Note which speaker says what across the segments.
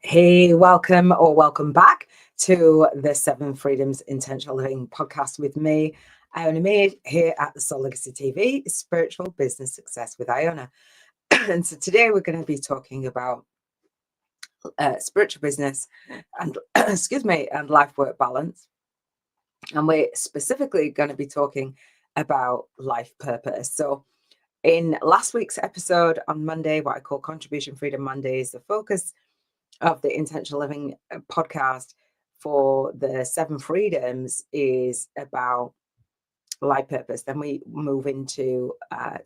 Speaker 1: Hey, welcome back to the Seven Freedoms Intentional Living podcast with me, Iona Mead, here at the Soul Legacy TV, Spiritual Business Success with Iona. And so today we're going to be talking about spiritual business and, and life work balance. And we're specifically going to be talking about life purpose. So in last week's episode on Monday, what I call Contribution Freedom Mondays, the focus of the Intentional Living podcast for the Seven Freedoms is about life purpose. Then we move into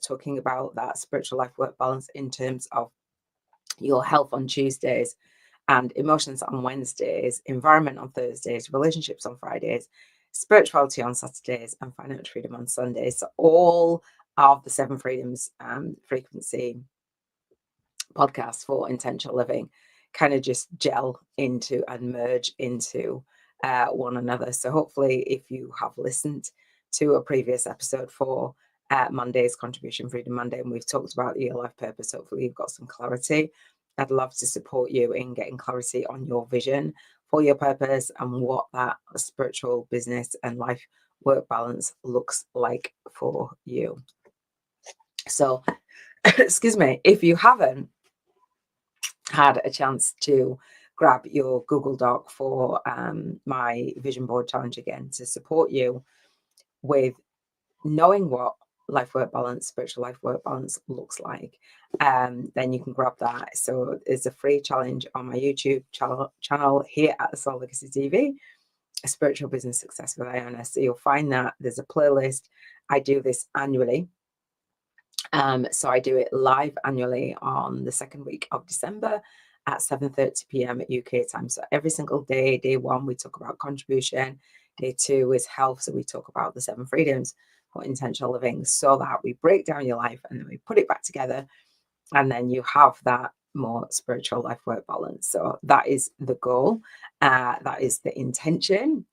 Speaker 1: talking about that spiritual life work balance in terms of your health on Tuesdays and emotions on Wednesdays, environment on Thursdays, relationships on Fridays, spirituality on Saturdays, and financial freedom on Sundays. So all of the Seven Freedoms frequency podcasts for intentional living kind of just gel into and merge into one another. So hopefully if you have listened to a previous episode for Monday's Contribution Freedom Monday, and we've talked about your life purpose, hopefully you've got some clarity. I'd love to support you in getting clarity on your vision for your purpose and what that spiritual business and life work balance looks like for you. So, excuse me, if you haven't had a chance to grab your Google Doc for my vision board challenge again to support you with knowing what life work balance, spiritual life work balance looks like, then you can grab that. So it's a free challenge on my YouTube channel here at the Soul Legacy TV, Spiritual Business Success with Iona. So you'll find that there's a playlist. I do this annually. So I do it live annually on the second week of December at 7:30 p.m. at UK time. So every single day, day one, we talk about contribution. Day two is health. So we talk about the seven freedoms for intentional living so that we break down your life and then we put it back together. And then you have that more spiritual life work balance. So that is the goal. That is the intention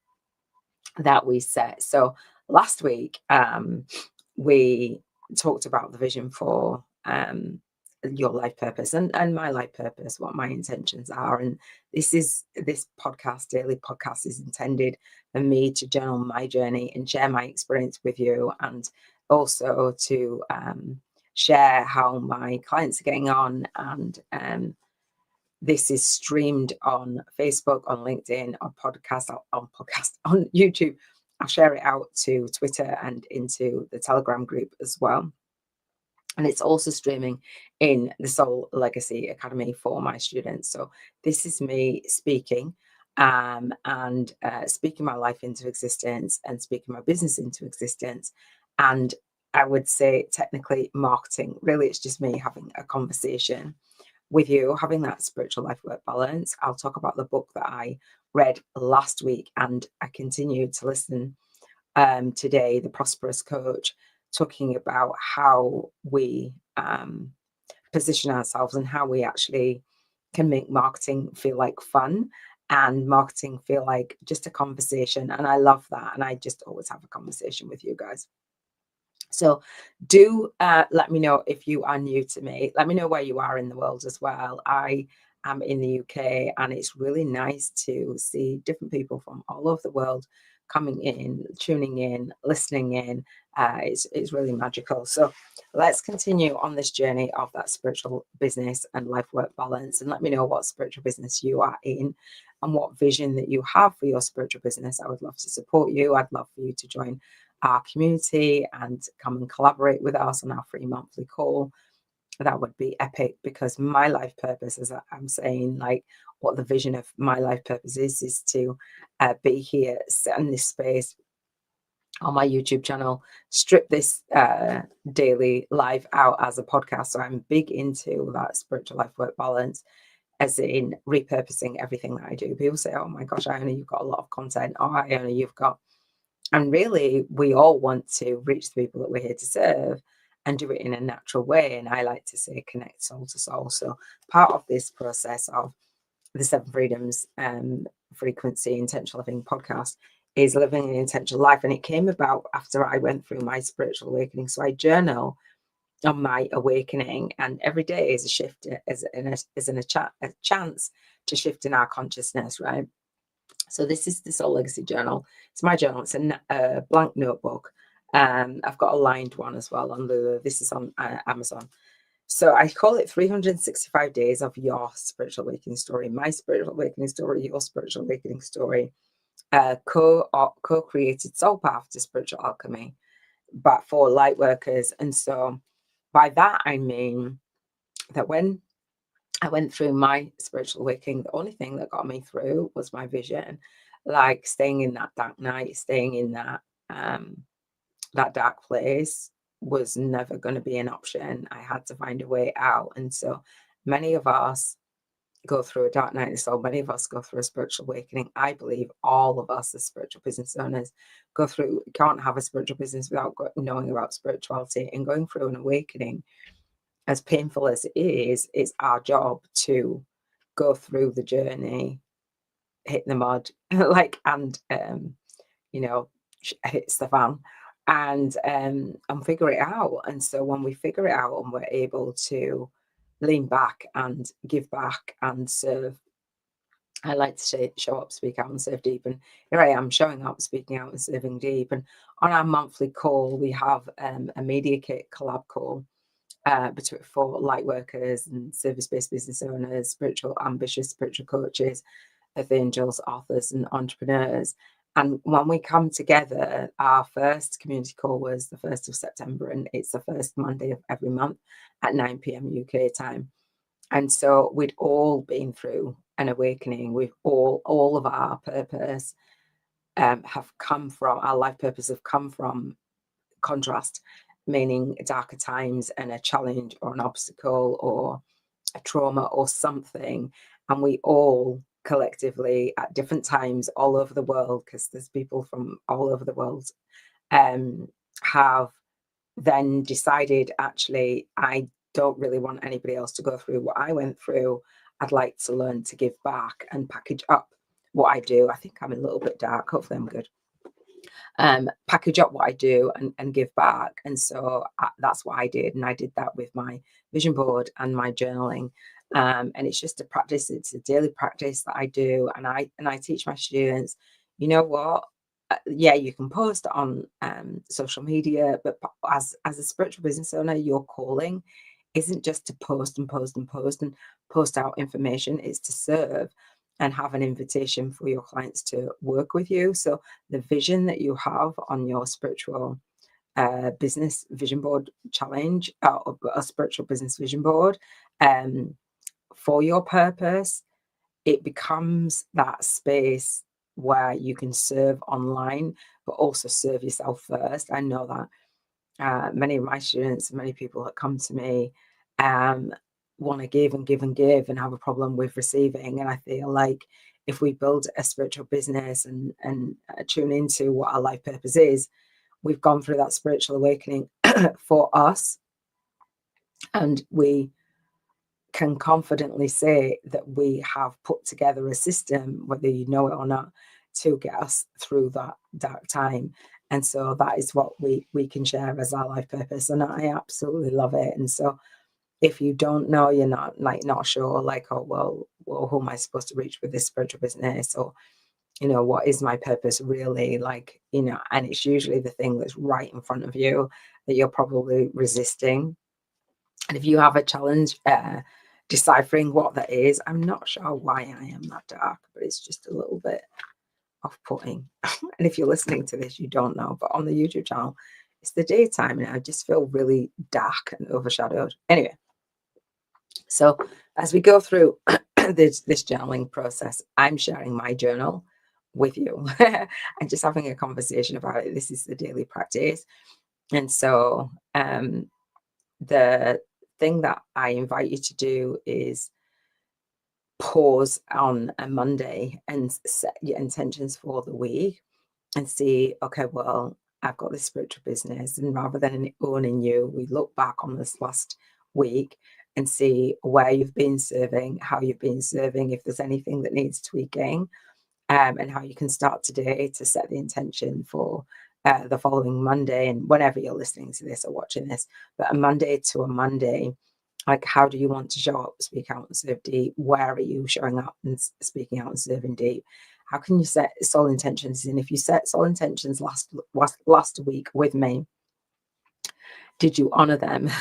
Speaker 1: that we set. So last week, we talked about the vision for your life purpose and my life purpose, what my intentions are. And this daily podcast is intended for me to journal my journey and share my experience with you, and also to share how my clients are getting on. And this is streamed on Facebook, on LinkedIn, on YouTube. I'll share it out to Twitter and into the Telegram group as well. And it's also streaming in the Soul Legacy Academy for my students. So this is me speaking and speaking my life into existence and speaking my business into existence. And I would say technically marketing. Really, it's just me having a conversation with you, having that spiritual life work balance. I'll talk about the book that I read last week and I continue to listen today, The Prosperous Coach, talking about how we position ourselves and how we actually can make marketing feel like fun and marketing feel like just a conversation. And I love that. And I just always have a conversation with you guys. So do let me know if you are new to me. Let me know where you are in the world as well. I am in the UK and it's really nice to see different people from all over the world coming in, tuning in, listening in. It's really magical. So let's continue on this journey of that spiritual business and life work balance. And let me know what spiritual business you are in and what vision that you have for your spiritual business. I would love to support you. I'd love for you to join our community and come and collaborate with us on our free monthly call. That would be epic, because my life purpose, as I'm saying, like what the vision of my life purpose is to be here, sit in this space on my YouTube channel, strip this daily live out as a podcast. So I'm big into that spiritual life work balance, as in repurposing everything that I do. People say, oh my gosh, Iona, you've got a lot of content. Oh, Iona, you've got... And really, we all want to reach the people that we're here to serve and do it in a natural way. And I like to say connect soul to soul. So part of this process of the Seven Freedoms frequency intentional living podcast is living an intentional life. And it came about after I went through my spiritual awakening. So I journal on my awakening, and every day is a shift, a chance to shift in our consciousness, right? So this is the Soul Legacy Journal. It's my journal. It's a blank notebook. I've got a lined one as well on Lulu. This is on Amazon. So I call it 365 days of your spiritual awakening story, my spiritual awakening story, your spiritual awakening story, co-created soul path to spiritual alchemy, but for light workers. And so by that, I mean that when I went through my spiritual awakening, the only thing that got me through was my vision, like staying in that dark night, staying in that dark place was never going to be an option. I had to find a way out. And so many of us go through a dark night of the soul. Many of us go through a spiritual awakening. I believe all of us as spiritual business owners can't have a spiritual business without knowing about spirituality, and going through an awakening, as painful as it is, it's our job to go through the journey, hit the mud, and hits the fan, and figure it out. And so when we figure it out and we're able to lean back and give back and serve, I like to say, show up, speak out, and serve deep. And here I am showing up, speaking out, and serving deep. And on our monthly call, we have a Media Kit collab call for light workers and service-based business owners, ambitious spiritual coaches, earth angels, authors, and entrepreneurs. And when we come together, our first community call was the 1st of September, and it's the first Monday of every month at 9 p.m. UK time. And so we'd all been through an awakening. We've all of our purpose have come from, our life purpose have come from contrast, meaning darker times and a challenge or an obstacle or a trauma or something. And we all collectively at different times all over the world, because there's people from all over the world, have then decided, actually, I don't really want anybody else to go through what I went through. I'd like to learn to give back and package up what I do. I think I'm a little bit dark. Hopefully I'm good. Package up what I do and give back. And so that's what I did. And I did that with my vision board and my journaling. And it's just a practice. It's a daily practice that I do. And I teach my students, you know what? Yeah, you can post on social media, but as a spiritual business owner, your calling isn't just to post and post and post and post out information. It's to serve and have an invitation for your clients to work with you. So the vision that you have on your spiritual business vision board challenge, or a spiritual business vision board, for your purpose, it becomes that space where you can serve online, but also serve yourself first. I know that many of my students, many people that come to me, want to give and give and give and have a problem with receiving. And I feel like if we build a spiritual business and tune into what our life purpose is, we've gone through that spiritual awakening for us, and we can confidently say that we have put together a system, whether you know it or not, to get us through that dark time. And so that is what we can share as our life purpose. And I absolutely love it. And so if you don't know, you're not sure, like, oh, well, who am I supposed to reach with this spiritual business? Or, what is my purpose really? Like, and it's usually the thing that's right in front of you that you're probably resisting. And if you have a challenge deciphering what that is, I'm not sure why I am that dark, but it's just a little bit off-putting. And if you're listening to this, you don't know, but on the YouTube channel, it's the daytime and I just feel really dark and overshadowed. Anyway, so as we go through this journaling process, I'm sharing my journal with you and just having a conversation about it. This is the daily practice. And so the thing that I invite you to do is pause on a Monday and set your intentions for the week and see, okay, well, I've got this spiritual business, and rather than owning you, we look back on this last week and see where you've been serving, how you've been serving, if there's anything that needs tweaking, and how you can start today to set the intention for the following Monday, and whenever you're listening to this or watching this, but a Monday to a Monday, like, how do you want to show up, speak out, and serve deep? Where are you showing up and speaking out and serving deep? How can you set soul intentions? And if you set soul intentions last week with me, did you honor them?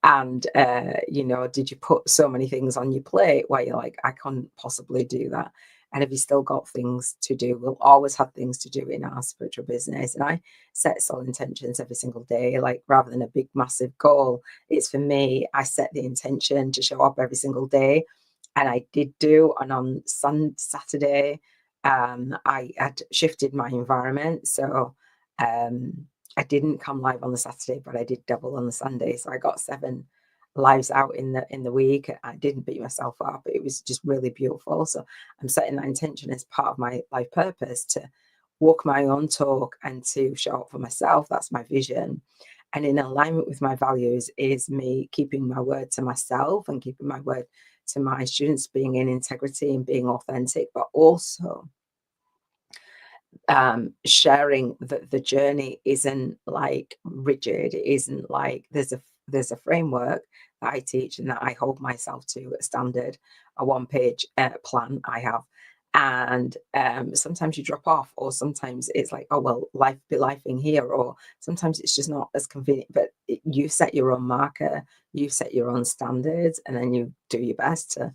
Speaker 1: And did you put so many things on your plate where you're like, I can't possibly do that? And have you still got things to do? We'll always have things to do in our spiritual business. And I set soul intentions every single day, like, rather than a big massive goal. It's, for me, I set the intention to show up every single day. And I did do. And on Saturday, I had shifted my environment. So I didn't come live on the Saturday, but I did double on the Sunday. So I got 7 lives out in the week. I didn't beat myself up. It was just really beautiful. So I'm setting that intention as part of my life purpose, to walk my own talk and to show up for myself. That's my vision. And in alignment with my values is me keeping my word to myself and keeping my word to my students, being in integrity and being authentic, but also sharing that the journey isn't like rigid. It isn't like there's a framework that I teach and that I hold myself to, a standard, a 1-page plan I have. And sometimes you drop off, or sometimes it's like, oh well, life be lifing here, or sometimes it's just not as convenient. But you set your own marker, you set your own standards, and then you do your best to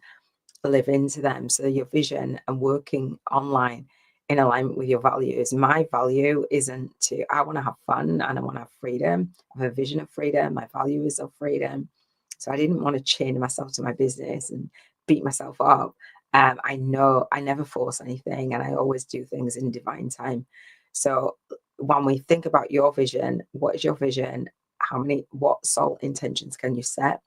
Speaker 1: live into them. So your vision and working online in alignment with your values. My value isn't to, I want to have fun and I want to have freedom. I have a vision of freedom. My value is of freedom. So I didn't want to chain myself to my business and beat myself up. I know I never force anything, and I always do things in divine time. So when we think about your vision, what is your vision? What soul intentions can you set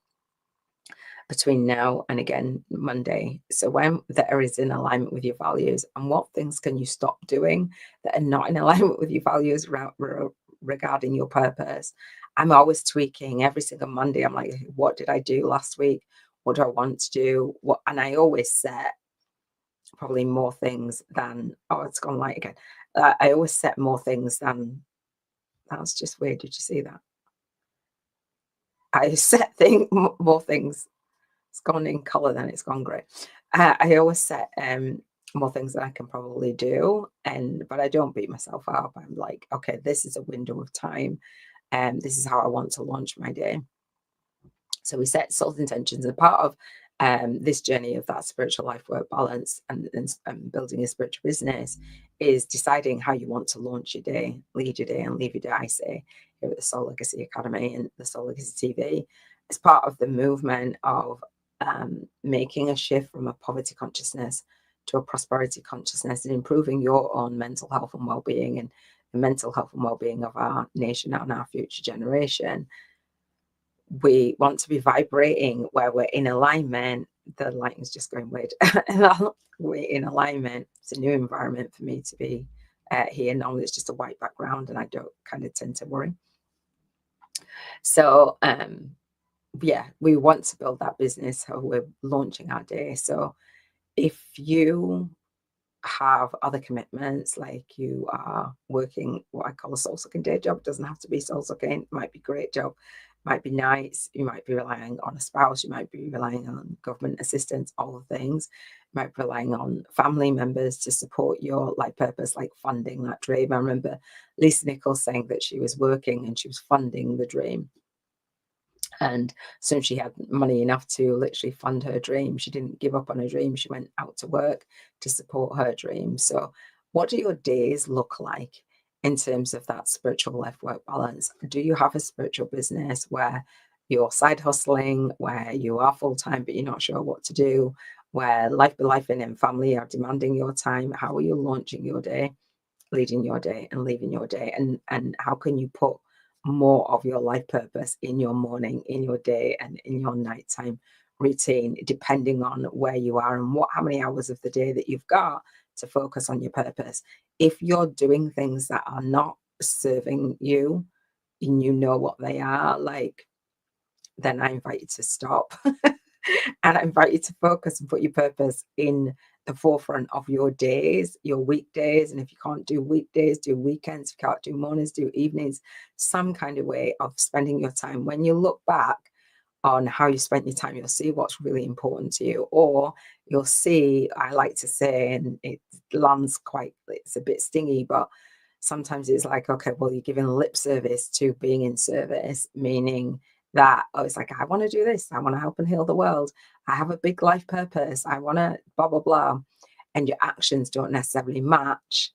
Speaker 1: between now and, again, Monday? So when there is in alignment with your values, and what things can you stop doing that are not in alignment with your values regarding your purpose? I'm always tweaking every single Monday. I'm like, what did I do last week? What do I want to do? And I always set probably more things than, oh, it's gone light again. I always set more things than, that's just weird. Did you see that? I set more things. It's gone in color, then it's gone grey. I always set more things that I can probably do, but I don't beat myself up. I'm like, okay, this is a window of time, and this is how I want to launch my day. So we set soul intentions, and part of this journey of that spiritual life work balance and building a spiritual business is deciding how you want to launch your day, lead your day, and leave your day, I say, here at the Soul Legacy Academy and the Soul Legacy TV. As part of the movement of making a shift from a poverty consciousness to a prosperity consciousness, and improving your own mental health and well-being, and the mental health and well-being of our nation and our future generation. We want to be vibrating where we're in alignment. The lighting's just going weird. We're in alignment. It's a new environment for me to be here. Normally it's just a white background, and I don't kind of tend to worry. So yeah, we want to build that business. So we're launching our day. So if you have other commitments, like you are working what I call a soul sucking day job, it doesn't have to be soul sucking, it might be a great job, might be nice, you might be relying on a spouse, you might be relying on government assistance, all the things, you might be relying on family members to support your life purpose, like funding that dream. I remember Lisa Nichols saying that she was working and she was funding the dream. And soon she had money enough to literally fund her dream. She didn't give up on her dream. She went out to work to support her dream. So what do your days look like in terms of that spiritual life work balance? Do you have a spiritual business where you're side hustling, where you are full-time but you're not sure what to do, where life be life and family are demanding your time? How are you launching your day, leading your day, and leaving your day? And how can you put more of your life purpose in your morning, in your day, and in your nighttime routine, depending on where you are and how many hours of the day that you've got to focus on your purpose? If you're doing things that are not serving you, and you know what they are, like, then I invite you to stop. And I invite you to focus and put your purpose in the forefront of your days, your weekdays. And if you can't do weekdays, do weekends. If you can't do mornings, do evenings. Some kind of way of spending your time. When you look back on how you spent your time, you'll see what's really important to you. Or you'll see, I like to say, and it lands quite, it's a bit stingy, but sometimes it's like, okay, well, you're giving lip service to being in service, meaning that, oh, it's like, I want to do this. I want to help and heal the world. I have a big life purpose. I want to blah, blah, blah. And your actions don't necessarily match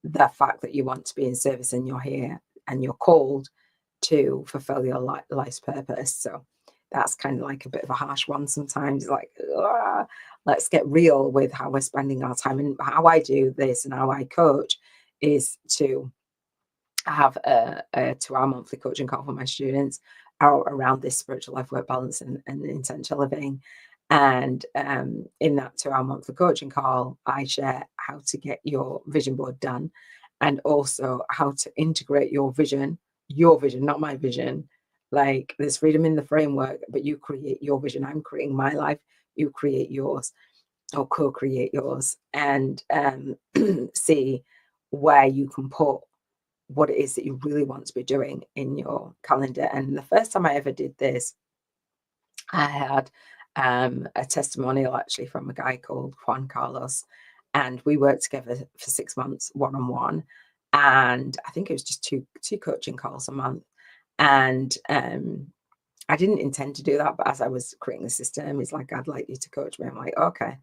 Speaker 1: the fact that you want to be in service and you're here and you're called to fulfill your life's purpose. So that's kind of like a bit of a harsh one sometimes, like, let's get real with how we're spending our time. And how I do this and how I coach is to have a 2-hour monthly coaching call for my students around this spiritual life work balance and intentional living. And in that 2-hour monthly coaching call, I share how to get your vision board done, and also how to integrate your vision, not my vision. Like, there's freedom in the framework, but you create your vision. I'm creating my life, you create yours, or co-create yours, and see where you can put what it is that you really want to be doing in your calendar. And the first time I ever did this, I had a testimonial actually from a guy called Juan Carlos, and we worked together for 6 months one-on-one, and I think it was just two coaching calls a month. And I didn't intend to do that, but as I was creating the system, he's like, I'd like you to coach me. I'm like, okay.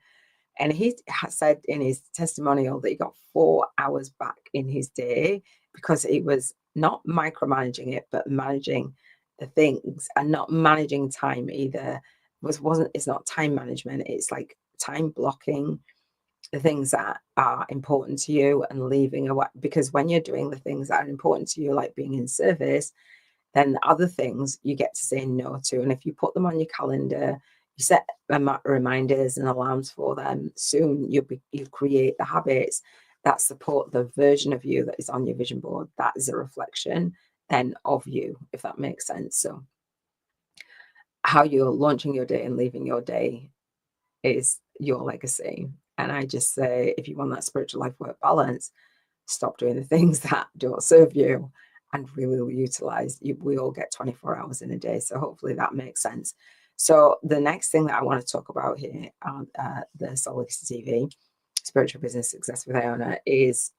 Speaker 1: And he said in his testimonial that he got 4 hours back in his day because he was not micromanaging it, but managing the things, and not managing time either. It's not time management. It's like time blocking the things that are important to you and leaving away. Because when you're doing the things that are important to you, like being in service, then other things you get to say no to. And if you put them on your calendar, you set reminders and alarms for them, soon you create the habits that support the version of you that is on your vision board. That is a reflection then of you, if that makes sense. So how you're launching your day and leaving your day is your legacy. And I just say, if you want that spiritual life work balance, stop doing the things that don't serve you and really utilize. We all get 24 hours in a day. So hopefully that makes sense. So the next thing that I want to talk about here on the Soul Legacy TV, Spiritual Business Success with Iona, is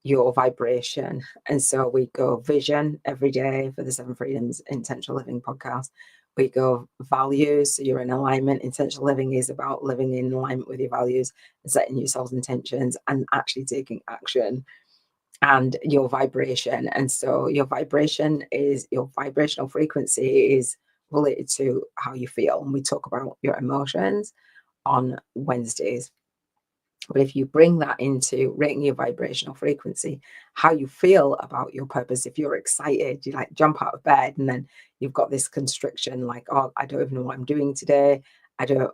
Speaker 1: your vibration. And so we go vision every day for the 7 Freedoms Intentional Living podcast. We go values, so you're in alignment. Intentional living is about living in alignment with your values and setting your soul's intentions and actually taking action. And your vibration. And so your vibration is, your vibrational frequency is related to how you feel. And we talk about your emotions on Wednesdays. But if you bring that into rating your vibrational frequency, how you feel about your purpose, if you're excited, you like jump out of bed, and then you've got this constriction, like, oh, I don't even know what I'm doing today. I don't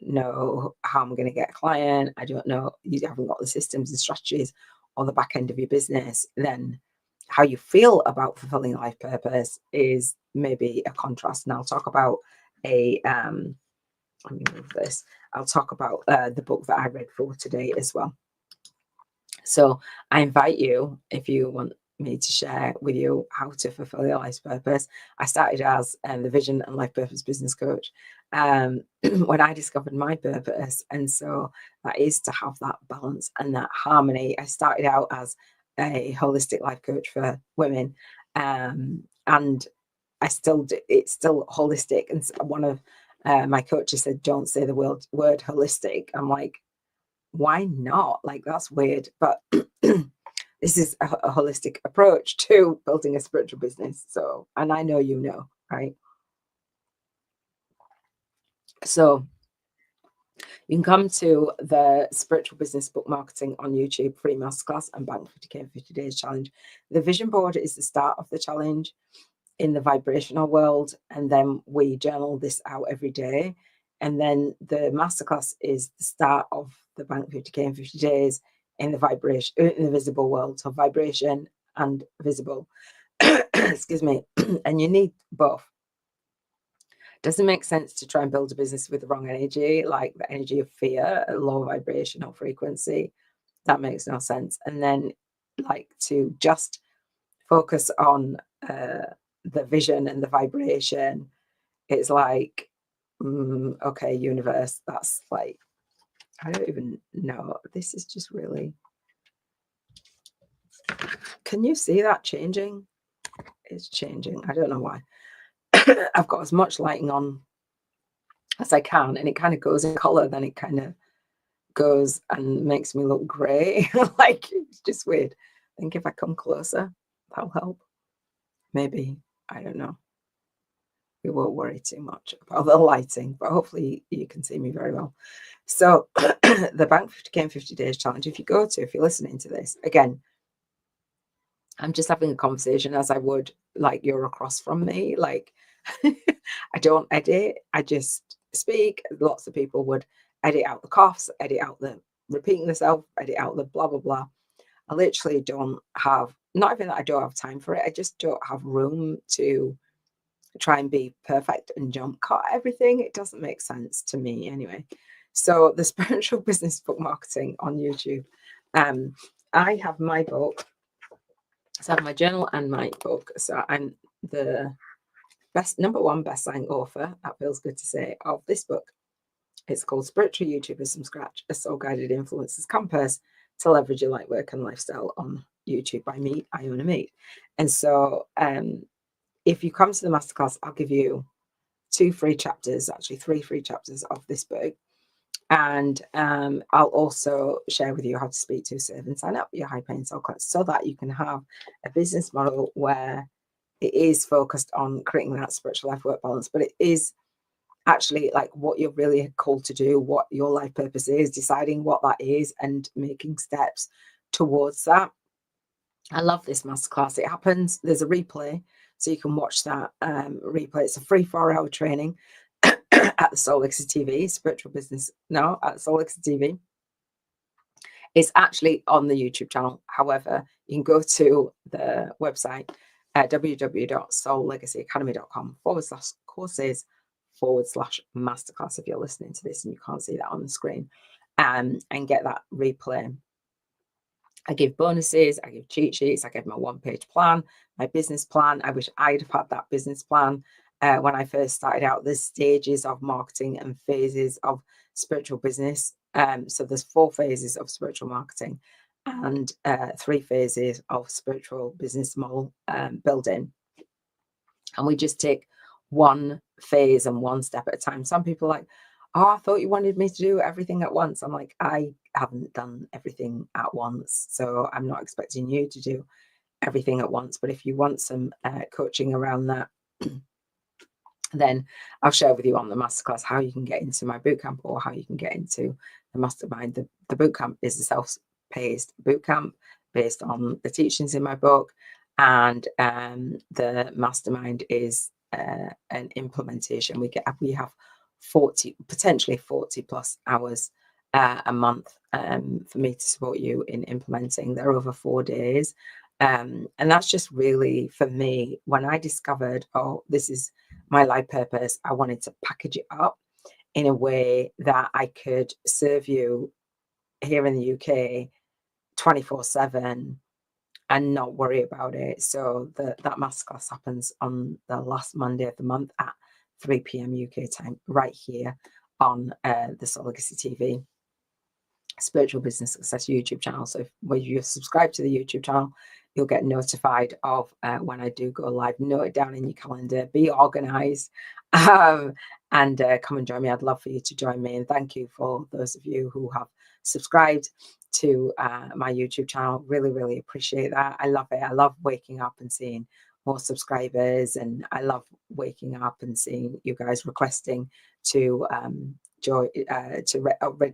Speaker 1: know how I'm going to get a client. I don't know, you haven't got the systems and strategies on the back end of your business. Then how you feel about fulfilling life purpose is maybe a contrast. And I'll talk about let me move this. I'll talk about the book that I read for today as well. So I invite you, if you want me to share with you how to fulfill your life's purpose. I started as the vision and life purpose business coach when I discovered my purpose. And so that is to have that balance and that harmony. I started out as a holistic life coach for women, and I still do, it's still holistic. And one of my coaches said, don't say the word holistic. I'm like, why not? Like, that's weird. But this is a holistic approach to building a spiritual business. So, and I know you know, right? So you can come to the Spiritual Business Book Marketing on YouTube free masterclass and Bank 50K in 50 Days challenge. The vision board is the start of the challenge in the vibrational world, and then we journal this out every day. And then the masterclass is the start of the Bank 50K in 50 Days in the vibration, in the visible world. So vibration and visible. Excuse me. And you need both. Doesn't make sense to try and build a business with the wrong energy, like the energy of fear, a low vibrational frequency. That makes no sense. And then like to just focus on the vision and the vibration. It's like, okay, universe, that's like, I don't even know. This is just really, can you see that changing? It's changing. I don't know why. I've got as much lighting on as I can, and it kind of goes in color, then it kind of goes and makes me look grey. Like, it's just weird. I think if I come closer, that'll help. Maybe. I don't know. We won't worry too much about the lighting, but hopefully you can see me very well. So the Bank 50K in 50 Days Challenge, if you're listening to this, again, I'm just having a conversation as I would like you're across from me. Like, I don't edit, I just speak. Lots of people would edit out the coughs, edit out the repeating themselves, edit out the blah, blah, blah. I literally don't have, not even that I don't have time for it, I just don't have room to try and be perfect and jump cut everything. It doesn't make sense to me anyway. So the Spiritual Business Book Marketing on YouTube. I have my book. So I have my journal and my book. So I'm the number one best-selling author, that feels good to say, of this book. It's called Spiritual YouTubers from Scratch, a soul-guided influencer's compass to leverage your light work and lifestyle on YouTube by me, Iona Mead. And so if you come to the masterclass, I'll give you 2 free chapters, actually 3 free chapters of this book. And I'll also share with you how to speak to, serve, and sign up your high-paying soul clients so that you can have a business model where it is focused on creating that spiritual life work balance, but it is actually like what you're really called to do, what your life purpose is, deciding what that is and making steps towards that. I love this masterclass. It happens, there's a replay, so you can watch that replay. It's a free 4-hour training at the Soul Elixir TV, spiritual business, no, at Soul Elixir TV. It's actually on the YouTube channel. However, you can go to the website www.soullegacyacademy.com/courses/masterclass if you're listening to this and you can't see that on the screen, and get that replay. I give bonuses, I give cheat sheets, I give my 1-page plan, my business plan. I wish I'd have had that business plan when I first started out. There's stages of marketing and phases of spiritual business. So there's 4 phases of spiritual marketing and 3 phases of spiritual business model building. And we just take one phase and one step at a time. Some people are like, oh, I thought you wanted me to do everything at once. I'm like, I haven't done everything at once, so I'm not expecting you to do everything at once. But if you want some coaching around that, then I'll share with you on the masterclass how you can get into my bootcamp or how you can get into the mastermind. The bootcamp is a self-paced bootcamp based on the teachings in my book, and the mastermind is an implementation. We have 40, potentially 40 plus hours a month for me to support you in implementing. They're over 4 days. And that's just really, for me, when I discovered, oh, this is my life purpose, I wanted to package it up in a way that I could serve you here in the UK 24/7 and not worry about it. So that masterclass happens on the last Monday of the month at 3 p.m. UK time, right here on the Soul Legacy TV Spiritual Business Success YouTube channel. So when you subscribe to the YouTube channel, you'll get notified of when I do go live. Note it down in your calendar, be organized, and come and join me. I'd love for you to join me. And thank you for those of you who have subscribed to my YouTube channel. Really, really appreciate that. I love it. I love waking up and seeing more subscribers, and I love waking up and seeing you guys requesting to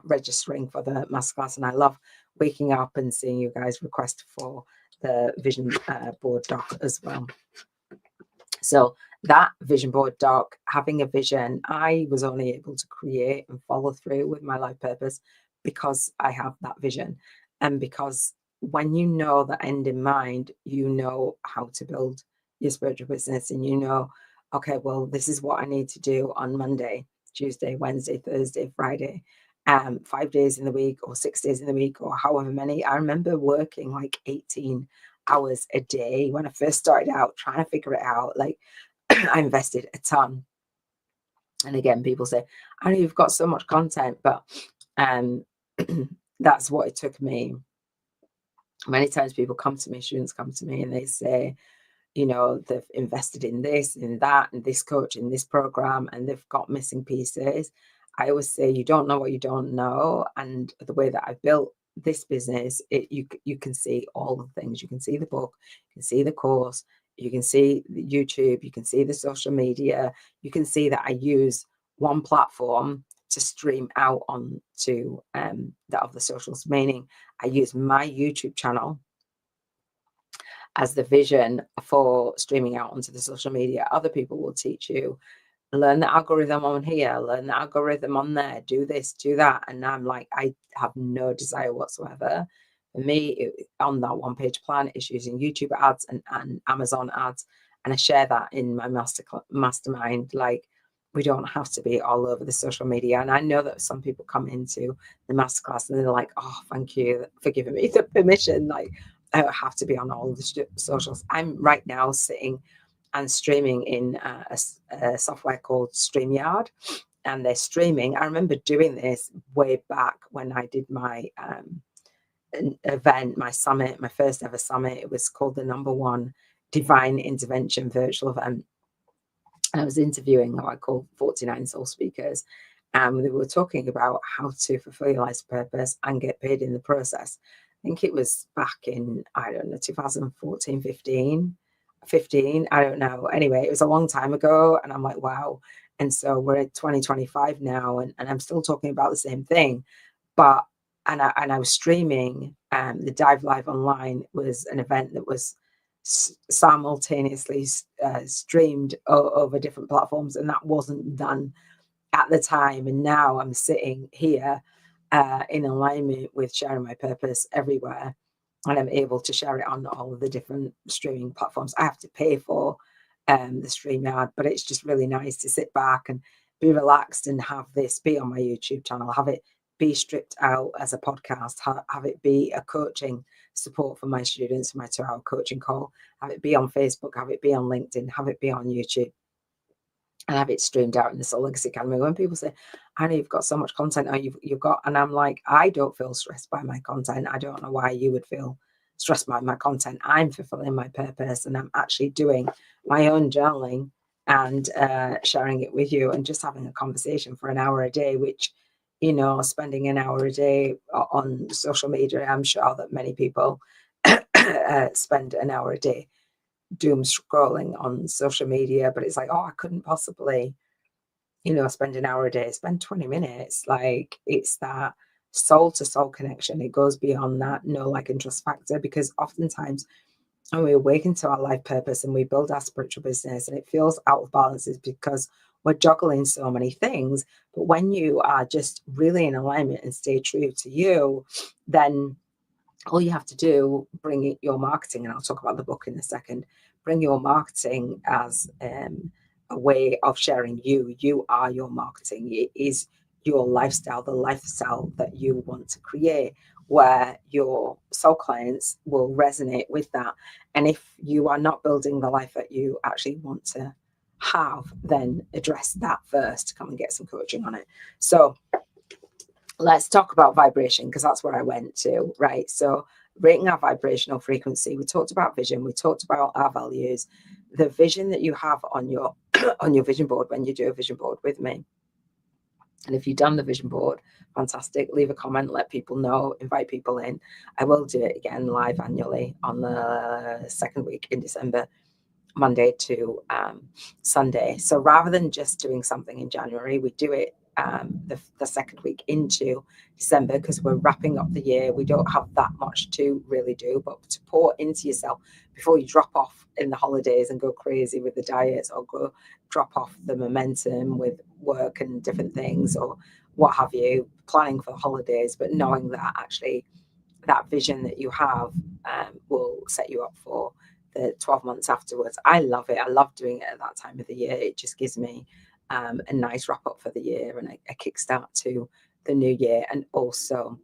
Speaker 1: registering for the masterclass, and I love waking up and seeing you guys request for the vision board doc as well. So that vision board doc, having a vision, I was only able to create and follow through with my life purpose because I have that vision, and because when you know the end in mind, you know how to build your spiritual business, and you know, okay, well, this is what I need to do on Monday, Tuesday, Wednesday, Thursday, Friday, 5 days in the week or 6 days in the week or however many. I remember working like 18 hours a day when I first started out, trying to figure it out. Like I invested a ton. And again, people say, I know you've got so much content, but um, that's what it took me. Many times people come to me, students come to me and they say, they've invested in this, in that, and this coach, in this program, and they've got missing pieces. I always say, you don't know what you don't know. And the way that I built this business, you can see all the things. You can see the book, you can see the course, you can see the YouTube, you can see the social media, you can see that I use one platform to stream out on to the other socials, meaning I use my YouTube channel as the vision for streaming out onto the social media. Other people will teach you, learn the algorithm on here, learn the algorithm on there, do this, do that. And I'm like, I have no desire whatsoever. For me, on that one page plan, it's using YouTube ads and Amazon ads. And I share that in my mastermind. Like, we don't have to be all over the social media. And I know that some people come into the masterclass and they're like, oh, thank you for giving me the permission. Like, I don't have to be on all the socials. I'm right now sitting and streaming in a software called StreamYard. And they're streaming. I remember doing this way back when I did my event, my summit, my first ever summit. It was called the #1 Divine Intervention Virtual Event. And I was interviewing what I call 49 soul speakers. And they were talking about how to fulfill your life's purpose and get paid in the process. I think it was back in, I don't know, 2014, 15, I don't know. Anyway, it was a long time ago. And I'm like, wow. And so we're at 2025 now, and I'm still talking about the same thing. But, and I was streaming, the Dive Live Online was an event that was simultaneously streamed over different platforms, and that wasn't done at the time. And now I'm sitting here in alignment with sharing my purpose everywhere, and I'm able to share it on all of the different streaming platforms. I have to pay for the StreamYard, but it's just really nice to sit back and be relaxed and have this be on my YouTube channel, have it be stripped out as a podcast, have it be a coaching support for my students, my 2-hour coaching call, have it be on Facebook, have it be on LinkedIn, have it be on YouTube, and have it streamed out in the Soul Legacy Academy. When people say, I know you've got so much content, or you've got, and I'm like, I don't feel stressed by my content. I don't know why you would feel stressed by my content. I'm fulfilling my purpose, and I'm actually doing my own journaling and sharing it with you, and just having a conversation for an hour a day, which, spending an hour a day on social media, I'm sure that many people spend an hour a day doom scrolling on social media. But it's like, oh, I couldn't possibly, spend an hour a day, spend 20 minutes. Like, it's that soul to soul connection. It goes beyond that know, like, and trust factor, because oftentimes when we awaken to our life purpose and we build our spiritual business and it feels out of balance, is because we're juggling so many things. But when you are just really in alignment and stay true to you, then all you have to do, bring your marketing, and I'll talk about the book in a second, bring your marketing as a way of sharing you. You are your marketing. It is your lifestyle, the lifestyle that you want to create, where your soul clients will resonate with that. And if you are not building the life that you actually want to have, then address that first. Come and get some coaching on it. So let's talk about vibration, because that's where I went to, right? So rating our vibrational frequency. We talked about vision. We talked about our values. The vision that you have on your on your vision board when you do a vision board with me. And if you've done the vision board, fantastic. Leave a comment, let people know, invite people in. I will do it again live annually on the second week in December, Monday to Sunday. So rather than just doing something in January, we do it the second week into December, because we're wrapping up the year. We don't have that much to really do, but to pour into yourself before you drop off in the holidays and go crazy with the diets, or go drop off the momentum with work and different things, or what have you, planning for the holidays, but knowing that actually that vision that you have will set you up for the 12 months afterwards. I love it. I love doing it at that time of the year. It just gives me a nice wrap up for the year and a kickstart to the new year. And also,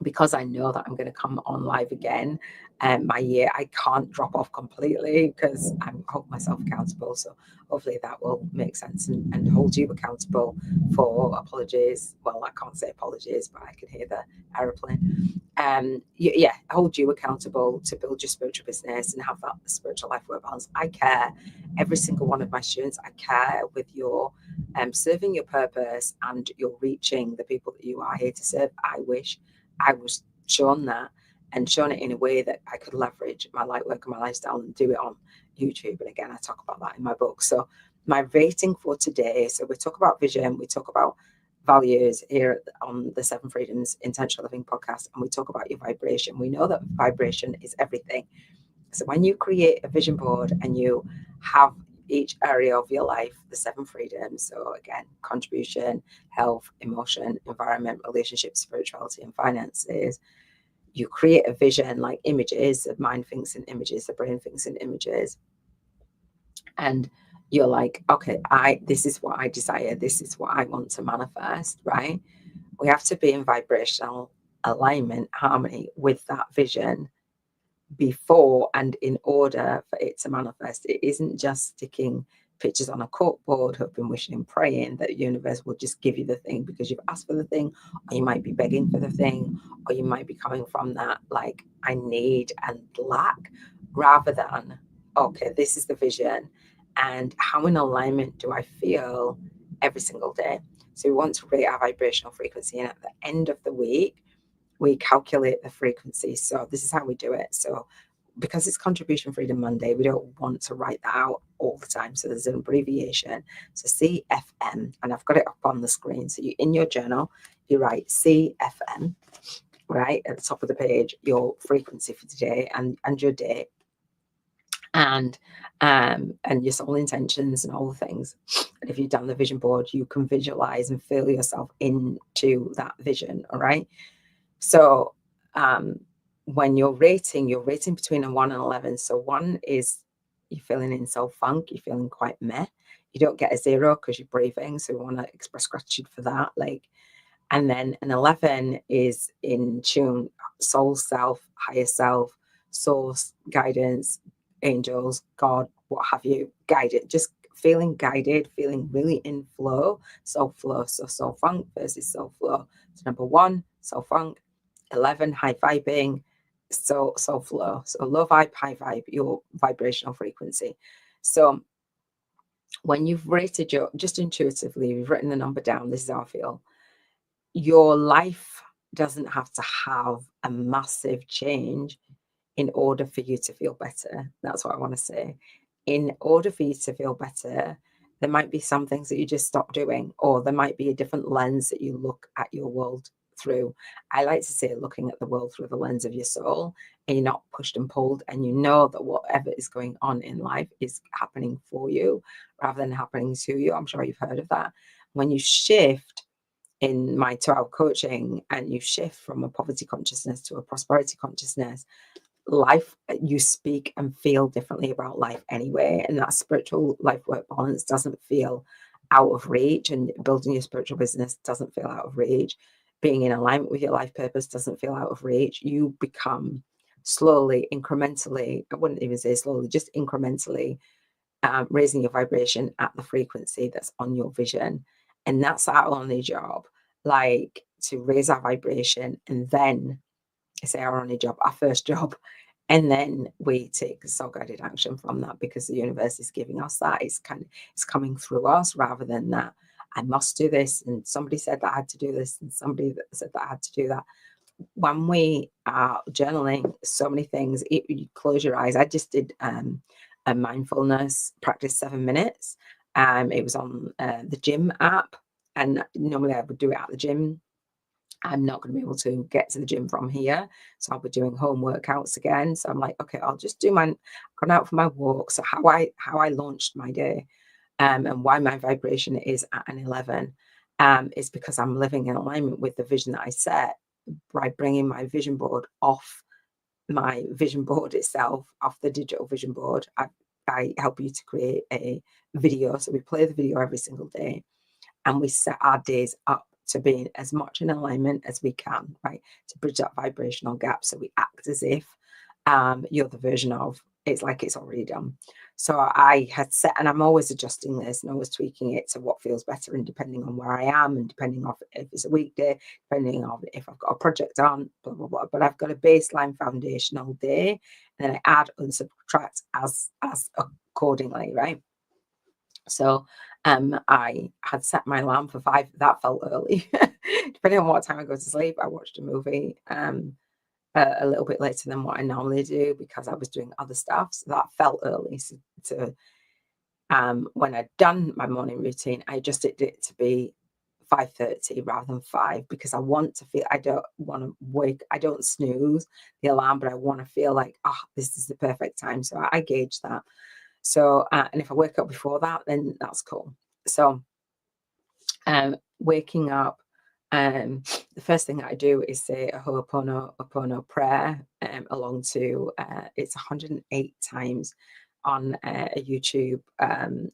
Speaker 1: because I know that I'm going to come on live again, my year, I can't drop off completely because I hold myself accountable. So hopefully that will make sense and hold you accountable for apologies. Well, I can't say apologies, but I can hear the aeroplane. Hold you accountable to build your spiritual business and have that spiritual life work balance. I care. Every single one of my students, I care with your serving your purpose and you're reaching the people that you are here to serve. I wish I was shown that and shown it in a way that I could leverage my light work and my lifestyle and do it on YouTube. And again, I talk about that in my book. So my rating for today, so we talk about vision, we talk about values here on the Seven Freedoms Intentional Living podcast, and we talk about your vibration. We know that vibration is everything. So when you create a vision board and you have each area of your life, the seven freedoms, so again, contribution, health, emotion, environment, relationships, spirituality, and finances, you create a vision like images. The mind thinks in images, the brain thinks in images. And you're like, okay, this is what I desire, this is what I want to manifest, right? We have to be in vibrational alignment, harmony with that vision before and in order for it to manifest. It isn't just sticking pictures on a corkboard, hoping, wishing, and praying that the universe will just give you the thing because you've asked for the thing, or you might be begging for the thing, or you might be coming from that like I need and lack, rather than, okay, this is the vision and how in alignment do I feel every single day. So we want to rate our vibrational frequency, and at the end of the week we calculate the frequency. So this is how we do it. So because it's Contribution Freedom Monday, we don't want to write that out all the time. So there's an abbreviation. So CFM, and I've got it up on the screen. So you, in your journal, you write CFM, right, at the top of the page, your frequency for today and your date. And your soul intentions and all the things. And if you've done the vision board, you can visualize and feel yourself into that vision. All right. So when you're rating between a 1 and 11. So 1 is you're feeling in soul funk, you're feeling quite meh. You don't get a 0 because you're breathing. So we want to express gratitude for that. And then an 11 is in tune, soul self, higher self, source, guidance, angels, God, what have you, guided, just feeling guided, feeling really in flow, soul flow. So soul funk versus soul flow. So number 1, soul funk. 11, high vibing, so flow. So low vibe, high vibe, your vibrational frequency. So when you've rated just intuitively, you've written the number down, this is how I feel. Your life doesn't have to have a massive change in order for you to feel better. That's what I want to say. In order for you to feel better, there might be some things that you just stop doing, or there might be a different lens that you look at your world through. I like to say looking at the world through the lens of your soul, and you're not pushed and pulled, and you know that whatever is going on in life is happening for you rather than happening to you. I'm sure you've heard of that. When you shift in my 2-hour coaching and you shift from a poverty consciousness to a prosperity consciousness, life, you speak and feel differently about life anyway, and that spiritual life work balance doesn't feel out of reach, and building your spiritual business doesn't feel out of reach. Being in alignment with your life purpose doesn't feel out of reach. You become slowly, incrementally, I wouldn't even say slowly, just incrementally raising your vibration at the frequency that's on your vision. And that's our only job, like to raise our vibration. And then I say our only job, our first job. And then we take soul guided action from that, because the universe is giving us that. It's coming through us, rather than that I must do this, and somebody said that I had to do this, and somebody that said that I had to do that. When we are journaling so many things, you close your eyes. I just did a mindfulness practice, 7 minutes. It was on the gym app, and normally I would do it at the gym. I'm not going to be able to get to the gym from here, so I'll be doing home workouts again. So I'm like, okay, I'll just do gone out for my walk. So how I launched my day, and why my vibration is at an 11, is because I'm living in alignment with the vision that I set by bringing my vision board off my vision board itself, off the digital vision board, I help you to create a video. So we play the video every single day, and we set our days up to be in as much in alignment as we can, right? To bridge that vibrational gap. So we act as if you're the version of, it's like it's already done. So I had set, and I'm always adjusting this and always tweaking it to what feels better, and depending on where I am, and depending on if it's a weekday, depending on if I've got a project on, blah, blah, blah. But I've got a baseline foundational day, and then I add and subtract as accordingly, right? So I had set my alarm for 5. That felt early. Depending on what time I go to sleep, I watched a movie a little bit later than what I normally do because I was doing other stuff. So that felt early. So when I'd done my morning routine, I adjusted it to be 5:30 rather than 5, because I want to feel, I don't want to wake, I don't snooze the alarm, but I want to feel like, this is the perfect time. So I gauge that. So, and if I wake up before that, then that's cool. So, waking up, the first thing that I do is say a Ho'oponopono prayer along to, it's 108 times on a YouTube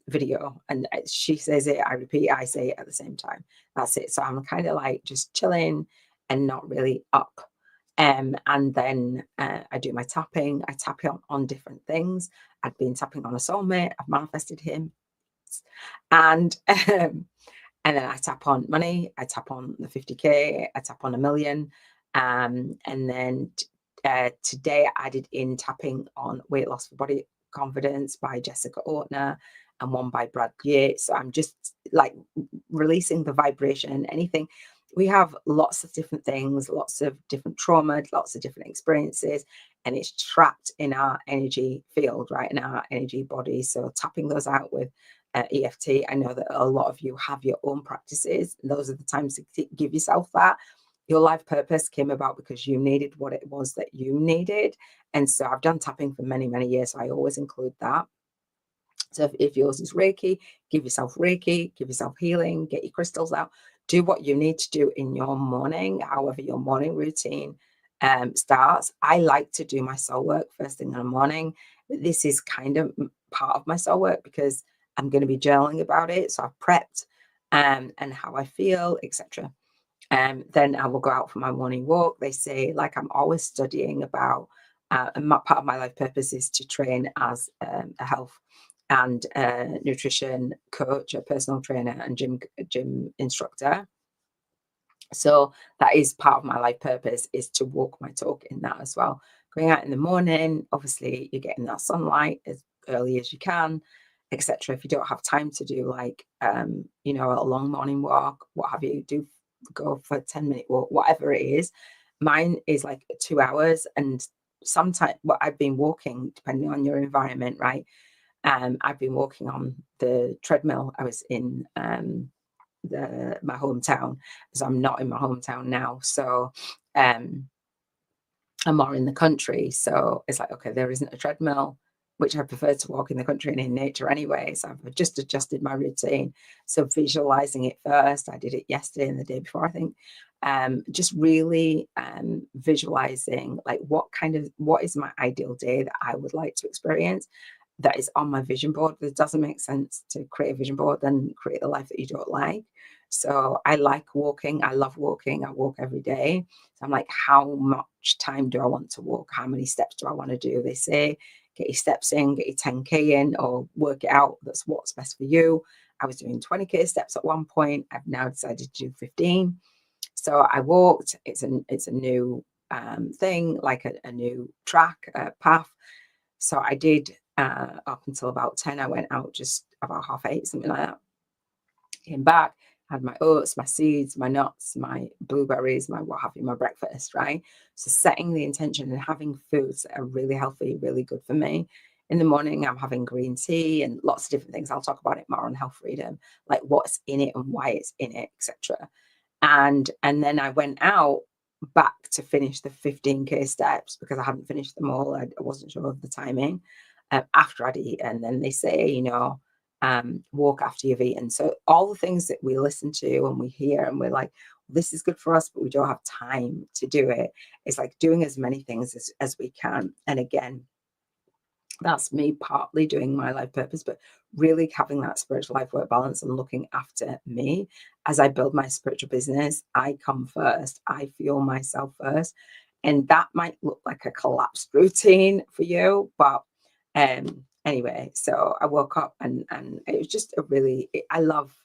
Speaker 1: video. And she says it, I repeat, I say it at the same time. That's it. So I'm kind of like just chilling and not really up. And then I do my tapping. I tap on different things. I'd been tapping on a soulmate. I've manifested him. And and then I tap on money. I tap on the 50K. I tap on 1 million. And then today I added in tapping on Weight Loss for Body Confidence by Jessica Ortner, and one by Brad Yates. So I'm just like releasing the vibration, anything. We have lots of different things, lots of different trauma, lots of different experiences, and it's trapped in our energy field, right? In our energy body. So tapping those out with EFT. I know that a lot of you have your own practices. Those are the times to give yourself that. Your life purpose came about because you needed what it was that you needed. And so I've done tapping for many, many years. So I always include that. So if yours is Reiki, give yourself Reiki, give yourself healing, get your crystals out, do what you need to do in your morning, however your morning routine starts. I like to do my soul work first thing in the morning. This is kind of part of my soul work because I'm going to be journaling about it. So I've prepped and how I feel, etc. Then I will go out for my morning walk. They say, like, I'm always studying about, and part of my life purpose is to train as a health and nutrition coach, a personal trainer, and gym instructor. So that is part of my life purpose, is to walk my talk in that as well. Going out in the morning, obviously you're getting that sunlight as early as you can, etc. If you don't have time to do like a long morning walk, what have you, do go for a 10-minute walk, whatever it is. Mine is like 2 hours, and sometimes I've been walking, depending on your environment, right? I've been walking on the treadmill. I was in my hometown, because I'm not in my hometown now. So I'm more in the country. So it's like, okay, there isn't a treadmill, which I prefer to walk in the country and in nature anyway. So I've just adjusted my routine. So visualizing it first, I did it yesterday and the day before, I think. Just really visualizing like what is my ideal day that I would like to experience, that is on my vision board. It doesn't make sense to create a vision board then create the life that you don't like. So I like walking. I love walking. I walk every day. So I'm like, how much time do I want to walk? How many steps do I want to do? They say, get your steps in, get your 10K in, or work it out. That's what's best for you. I was doing 20K steps at one point. I've now decided to do 15. So I walked. It's a new thing, like a new track, path. So I did up until about 10. I went out just about 8:30, something like that. Came back, had my oats, my seeds, my nuts, my blueberries, my what have you, my breakfast, right? So setting the intention and having foods that are really healthy, really good for me. In the morning, I'm having green tea and lots of different things. I'll talk about it more on Health Freedom, like what's in it and why it's in it, etc. And then I went out back to finish the 15K steps because I hadn't finished them all. I wasn't sure of the timing after I'd eaten. And then they say, walk after you've eaten. So all the things that we listen to and we hear and we're like, this is good for us, but we don't have time to do it. It's like doing as many things as we can. And again, that's me partly doing my life purpose, but really having that spiritual life work balance and looking after me as I build my spiritual business. I come first, I fuel myself first. And that might look like a collapsed routine for you, but anyway, so I woke up and it was just I love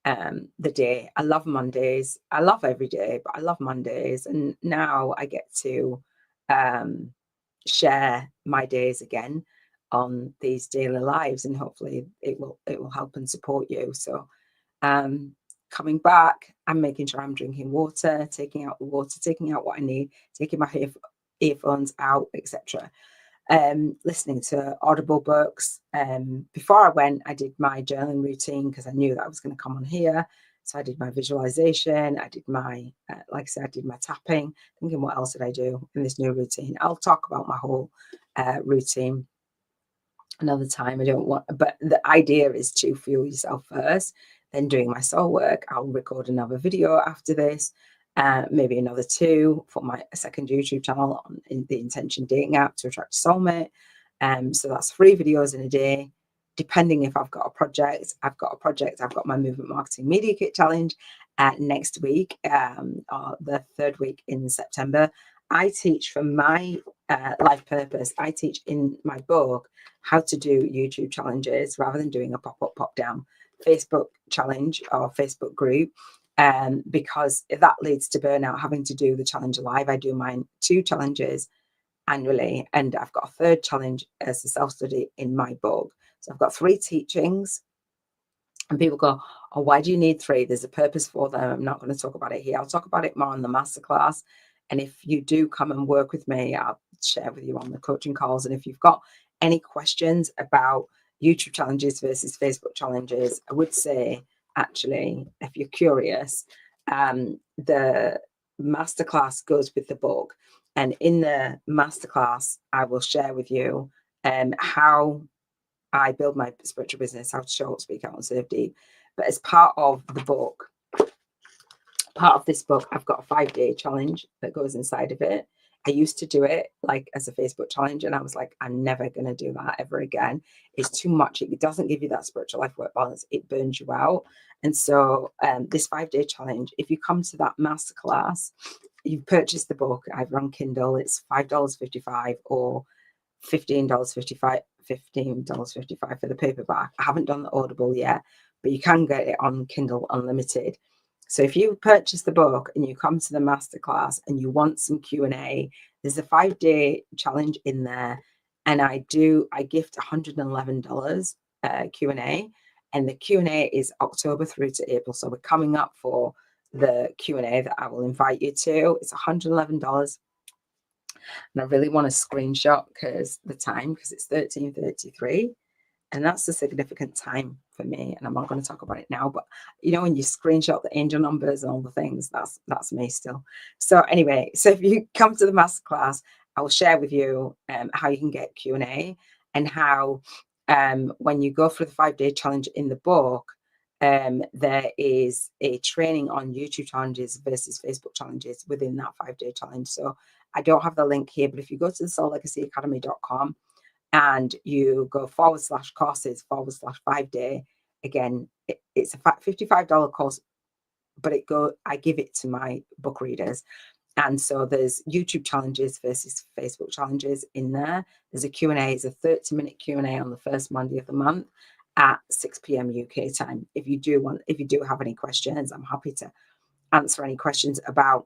Speaker 1: the day. I love Mondays. I love every day, but I love Mondays. And now I get to share my days again on these daily lives, and hopefully it will help and support you. So coming back, I'm making sure I'm drinking water, taking out the water, taking out what I need, taking my earphones out, etc. Listening to audible books. Before I went, I did my journaling routine because I knew that I was going to come on here. So I did my visualization. I did my, like I said, I did my tapping. Thinking, what else did I do in this new routine? I'll talk about my whole routine another time. I don't want, but the idea is to fuel yourself first, then doing my soul work. I'll record another video after this, maybe another 2 for my second YouTube channel on in the Intention Dating app to attract a soulmate. So that's 3 videos in a day, depending if I've got a project. I've got my Movement Marketing Media Kit Challenge next week, or the 3rd week in September. I teach from my life purpose. I teach in my book how to do YouTube challenges rather than doing a pop-up, pop-down Facebook challenge or Facebook group, because that leads to burnout, having to do the challenge live. I do mine 2 challenges annually, and I've got a 3rd challenge as a self-study in my book. So I've got 3 teachings. And people go, oh, why do you need 3? There's a purpose for them. I'm not going to talk about it here. I'll talk about it more on the masterclass. And if you do come and work with me, I'll share with you on the coaching calls. And if you've got any questions about YouTube challenges versus Facebook challenges, I would say, actually, if you're curious, the masterclass goes with the book. And in the masterclass, I will share with you how I build my spiritual business, how to show up, speak out, and serve deep. But as part of the book, part of this book, I've got a 5-day challenge that goes inside of it. I used to do it like as a Facebook challenge, and I was like, I'm never going to do that ever again. It's too much. It doesn't give you that spiritual life work balance. It burns you out. And so this 5-day challenge, if you come to that masterclass, you've purchased the book, either on Kindle, it's $5.55 or $15.55 for the paperback. I haven't done the Audible yet, but you can get it on Kindle Unlimited. So if you purchase the book and you come to the masterclass and you want some Q&A, there's a 5-day challenge in there, and I gift $111 Q&A, and the Q&A is October through to April. So we're coming up for the Q&A that I will invite you to. It's $111. And I really want to screenshot because it's 13:33, and that's a significant time for me. And I'm not going to talk about it now, but you know, when you screenshot the angel numbers and all the things, that's me still. So anyway, so if you come to the masterclass, I will share with you how you can get Q&A, and how when you go for the 5-day challenge in the book, there is a training on YouTube challenges versus Facebook challenges within that 5-day challenge. So I don't have the link here, but if you go to the soullegacyacademy.com and you go /courses/5-day, again, it's a $55 course, but I give it to my book readers. And so there's YouTube challenges versus Facebook challenges in there. There's a Q&A, it's a 30-minute Q&A on the first Monday of the month at 6 p.m. UK time. If you do have any questions, I'm happy to answer any questions about,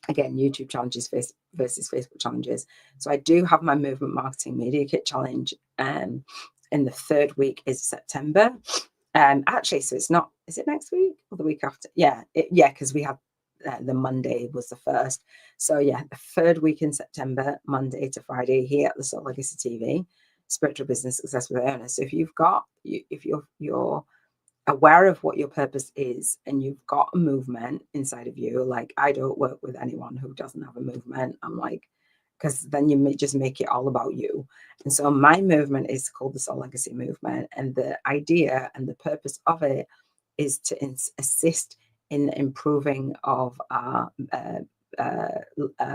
Speaker 1: again, YouTube challenges versus Facebook challenges. So I do have my Movement Marketing Media Kit Challenge in the 3rd week is September. Actually, so it's not, is it next week or the week after? Yeah, because we have the Monday was the 1st. So yeah, the 3rd week in September, Monday to Friday, here at the Soul Legacy TV, Spiritual Business Success with Iona. So if you're aware of what your purpose is and you've got a movement inside of you, like I don't work with anyone who doesn't have a movement. I'm like, because then you may just make it all about you. And so my movement is called the Soul Legacy Movement, and the idea and the purpose of it is to assist in the improving of our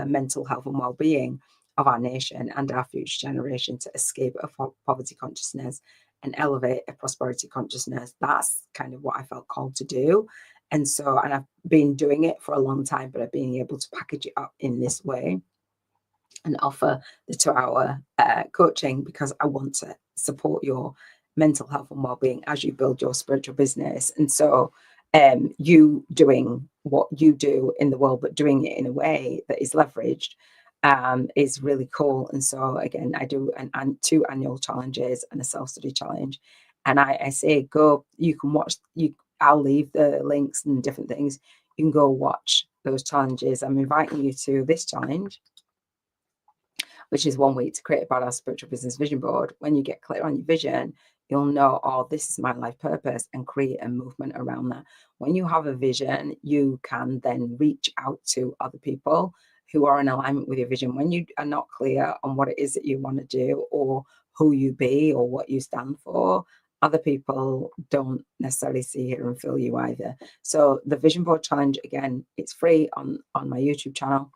Speaker 1: mental health and well-being of our nation and our future generation, to escape a poverty consciousness and elevate a prosperity consciousness. That's kind of what I felt called to do. And I've been doing it for a long time, but I've been able to package it up in this way and offer the 2-hour coaching because I want to support your mental health and well-being as you build your spiritual business. And so you doing what you do in the world, but doing it in a way that is leveraged, is really cool. And so again, I do 2 annual challenges and a self-study challenge. And I say, go, you can watch, I'll leave the links and different things. You can go watch those challenges. I'm inviting you to this challenge, which is 1 week to create a badass spiritual business vision board. When you get clear on your vision, you'll know, oh, this is my life purpose, and create a movement around that. When you have a vision, you can then reach out to other people who are in alignment with your vision. When you are not clear on what it is that you want to do, or who you be, or what you stand for, other people don't necessarily see, hear, and feel you either. So the vision board challenge, again, it's free on my YouTube channel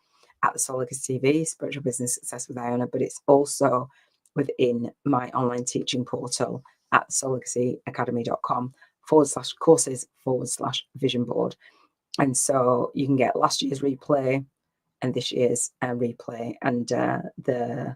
Speaker 1: at the Soul Legacy TV, Spiritual Business Success with Iona, but it's also within my online teaching portal at soullegacyacademy.com/courses/vision board. And so you can get last year's replay and this year's replay, and the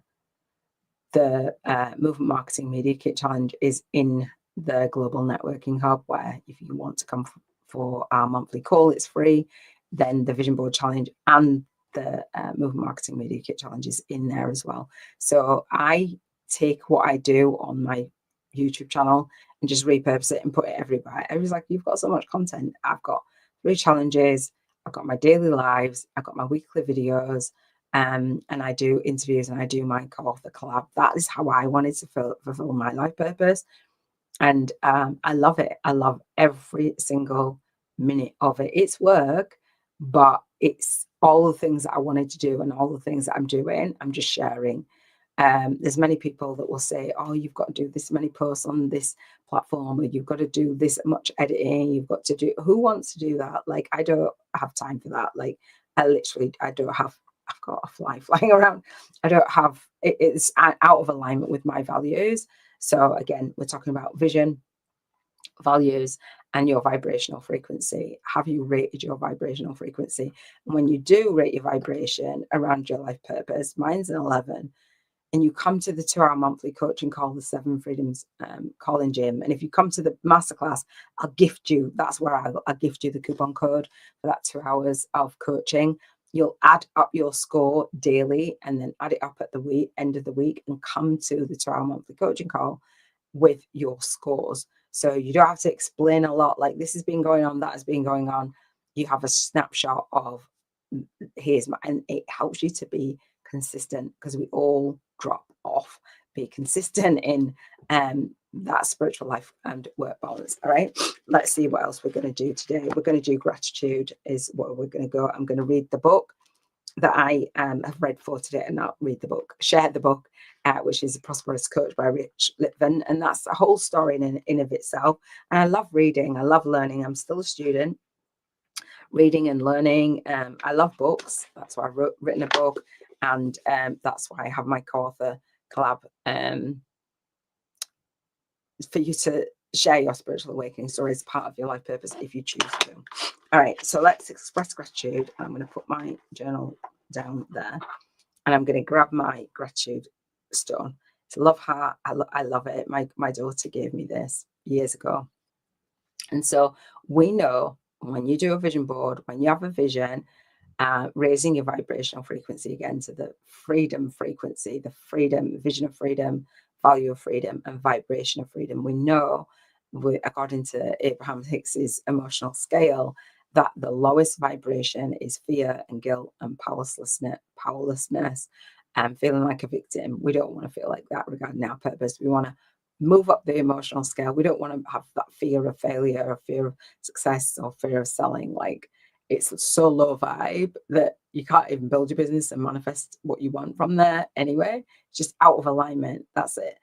Speaker 1: Movement Marketing Media Kit Challenge is in the Global Networking Hub, where if you want to come for our monthly call, it's free. Then the Vision Board Challenge and the Movement Marketing Media Kit Challenge is in there as well. So I take what I do on my YouTube channel and just repurpose it and put it everywhere. Everybody's like, you've got so much content. I've got 3 challenges. I've got my daily lives. I've got my weekly videos. And I do interviews, and I do my co-author collab. That is how I wanted to fulfill my life purpose. And I love it. I love every single minute of it. It's work, but it's all the things that I wanted to do, and all the things that I'm doing, I'm just sharing. There's many people that will say, oh, you've got to do this many posts on this platform, or you've got to do this much editing, you've got to do, who wants to do that? Like, I don't have time for that. Like, I don't have, I've got a fly flying around. I don't have, it's out of alignment with my values. So again, we're talking about vision, values, and your vibrational frequency. Have you rated your vibrational frequency? And when you do rate your vibration around your life purpose, mine's an 11, and you come to the 2-hour monthly coaching call, the 7 Freedoms call-in gym. And if you come to the masterclass, I'll gift you, that's where I'll gift you the coupon code for that 2 hours of coaching. You'll add up your score daily, and then add it up at the end of the week, and come to the 2-hour monthly coaching call with your scores. So you don't have to explain a lot, like this has been going on, that has been going on. You have a snapshot of, and it helps you to be consistent, because we all drop off. Be consistent in that spiritual life and work balance. All right, let's see what else we're going to do today. We're going to do gratitude is what we're going to go. I'm going to read the book that I have read for today, and not read the book, share the book, which is A Prosperous Coach by Rich Litvin. And that's a whole story in of itself. And I love reading. I love learning. I'm still a student, reading and learning. I love books. That's why I've written a book. And that's why I have my co-author collab, for you to share your spiritual awakening story as part of your life purpose, if you choose to. All right, so let's express gratitude. I'm going to put my journal down there, and I'm going to grab my gratitude stone. It's a love heart. I love it. My daughter gave me this years ago. And so we know when you do a vision board, when you have a vision, raising your vibrational frequency again to the freedom frequency, the freedom, vision of freedom, value of freedom, and vibration of freedom. We know, according to Abraham Hicks's emotional scale, that the lowest vibration is fear and guilt and powerlessness, and feeling like a victim. We don't want to feel like that regarding our purpose. We want to move up the emotional scale. We don't want to have that fear of failure, or fear of success, or fear of selling. Like, it's so low vibe that you can't even build your business and manifest what you want from there anyway. It's just out of alignment. That's it.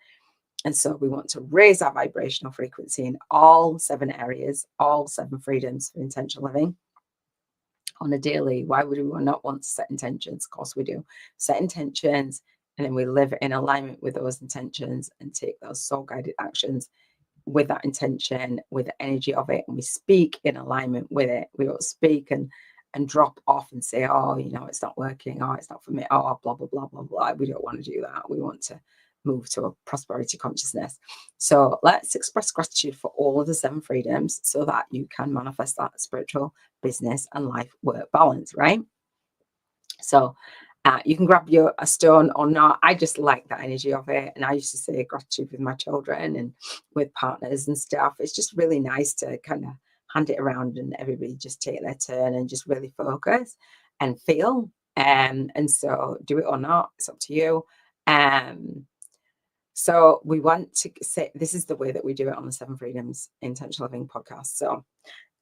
Speaker 1: And so we want to raise our vibrational frequency in all 7 areas, all 7 freedoms for intentional living. on a daily. Why would we not want to set intentions? Of course we do. Set intentions, and then we live in alignment with those intentions and take those soul-guided actions with that intention, with the energy of it, and we speak in alignment with it. We don't speak and drop off and say, oh, it's not working, oh, it's not for me, oh, blah, blah, blah, blah, blah. We don't want to do that. We want to move to a prosperity consciousness. So let's express gratitude for all of the 7 freedoms so that you can manifest that spiritual, business, and life work balance, right? So you can grab a stone or not. I just like the energy of it. And I used to say gratitude with my children and with partners and stuff. It's just really nice to kind of hand it around and everybody just take their turn and just really focus and feel. And so do it or not, it's up to you. So we want to say, this is the way that we do it on the 7 Freedoms Intentional Living podcast. So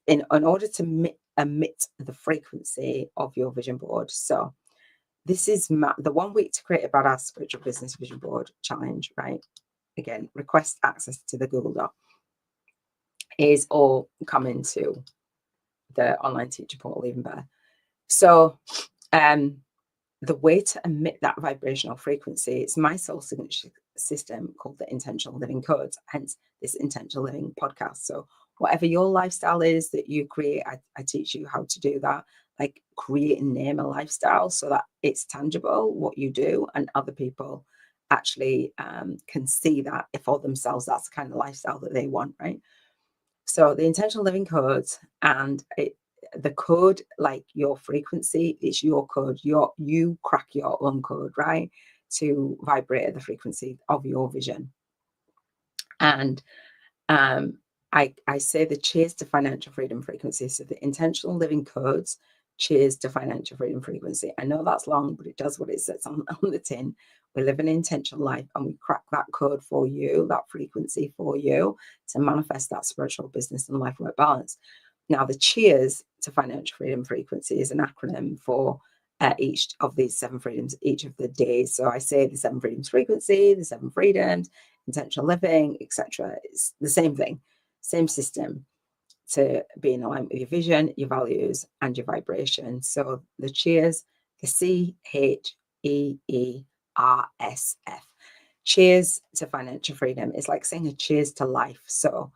Speaker 1: in order to emit the frequency of your vision board. So this is the 1 week to create a badass spiritual business vision board challenge, right? Again, request access to the Google Doc is all coming to the online teacher portal, even better. So the way to emit that vibrational frequency is my soul signature system called the Intentional Living Codes, hence this Intentional Living podcast. So whatever your lifestyle is that you create, I teach you how to do that. Like create and name a lifestyle so that it's tangible what you do, and other people actually can see that for themselves. That's the kind of lifestyle that they want, right? So the Intentional Living Codes, and the code, like your frequency, it's your code. You crack your own code, right, to vibrate at the frequency of your vision. And I say the cheers to financial freedom frequency. So the Intentional Living Codes, cheers to financial freedom frequency. I know that's long, but it does what it says on the tin. We live an intentional life, and we crack that code for you, that frequency for you, to manifest that spiritual, business, and life work balance. Now, the cheers to financial freedom frequency is an acronym for each of these 7 freedoms, each of the days. So I say the 7 freedoms frequency, the 7 freedoms, intentional living, etc. It's the same thing, same system to be in alignment with your vision, your values, and your vibration. So the cheers, the CHEERSF. Cheers to financial freedom. It's like saying a cheers to life. So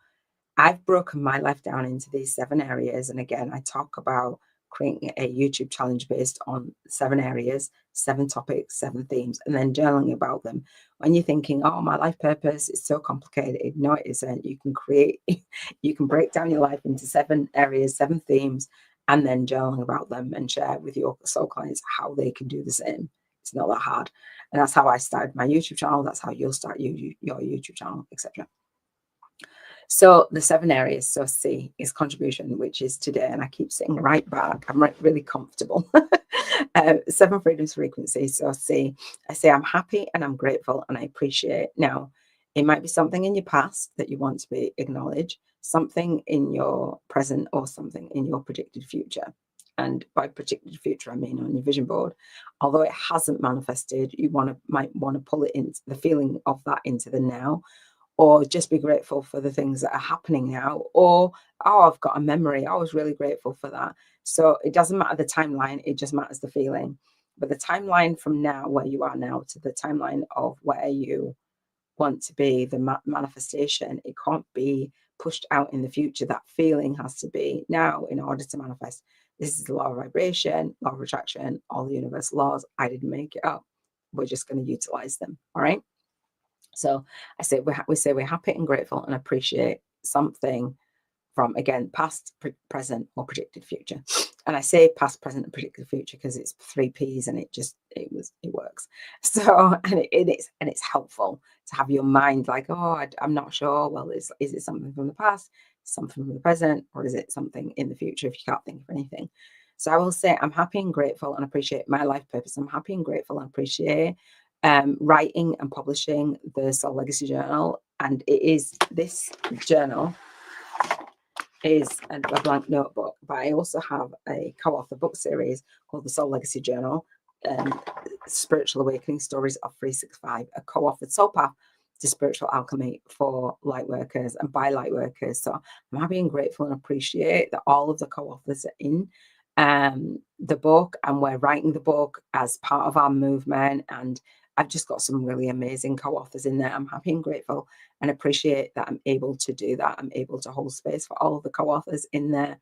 Speaker 1: I've broken my life down into these 7 areas. And again, I talk about creating a YouTube challenge based on 7 areas, 7 topics, 7 themes, and then journaling about them. When you're thinking, oh, my life purpose is so complicated. No, it isn't. You can break down your life into 7 areas, 7 themes, and then journaling about them and share with your soul clients how they can do the same. It's not that hard. And that's how I started my YouTube channel. That's how you'll start your YouTube channel, etc. So the 7 areas, so C is contribution, which is today, and I keep sitting right back. I'm really comfortable. 7 freedoms frequency. So C, I say I'm happy and I'm grateful and I appreciate. Now, it might be something in your past that you want to be acknowledged, something in your present, or something in your predicted future. And by predicted future, I mean on your vision board. Although it hasn't manifested, you might want to pull it into the feeling of that into the now, or just be grateful for the things that are happening now, or, oh, I've got a memory, I was really grateful for that. So it doesn't matter the timeline, it just matters the feeling. But the timeline from now, where you are now, to the timeline of where you want to be, the manifestation, it can't be pushed out in the future. That feeling has to be now in order to manifest. This is the law of vibration, law of attraction, all the universal laws. I didn't make it up. We're just going to utilize them. All right. So I say we say we're happy and grateful and appreciate something from, again, past, present, or predicted future. And I say past, present, and predicted future because it's 3 P's, and it works. So and it's helpful to have your mind like, oh, I'm not sure. Well, is it something from the past, something from the present, or is it something in the future if you can't think of anything? So I will say I'm happy and grateful and appreciate my life purpose. I'm happy and grateful and appreciate writing and publishing the Soul Legacy Journal. And it is, this journal is a blank notebook, but I also have a co-author book series called the Soul Legacy Journal, Spiritual Awakening Stories of 365, a co-authored soul path to spiritual alchemy for light workers and by light workers. So I'm happy and grateful and appreciate that all of the co-authors are in the book, and we're writing the book as part of our movement. And I've just got some really amazing co-authors in there. I'm happy and grateful and appreciate that I'm able to do that. I'm able to hold space for all of the co-authors in there.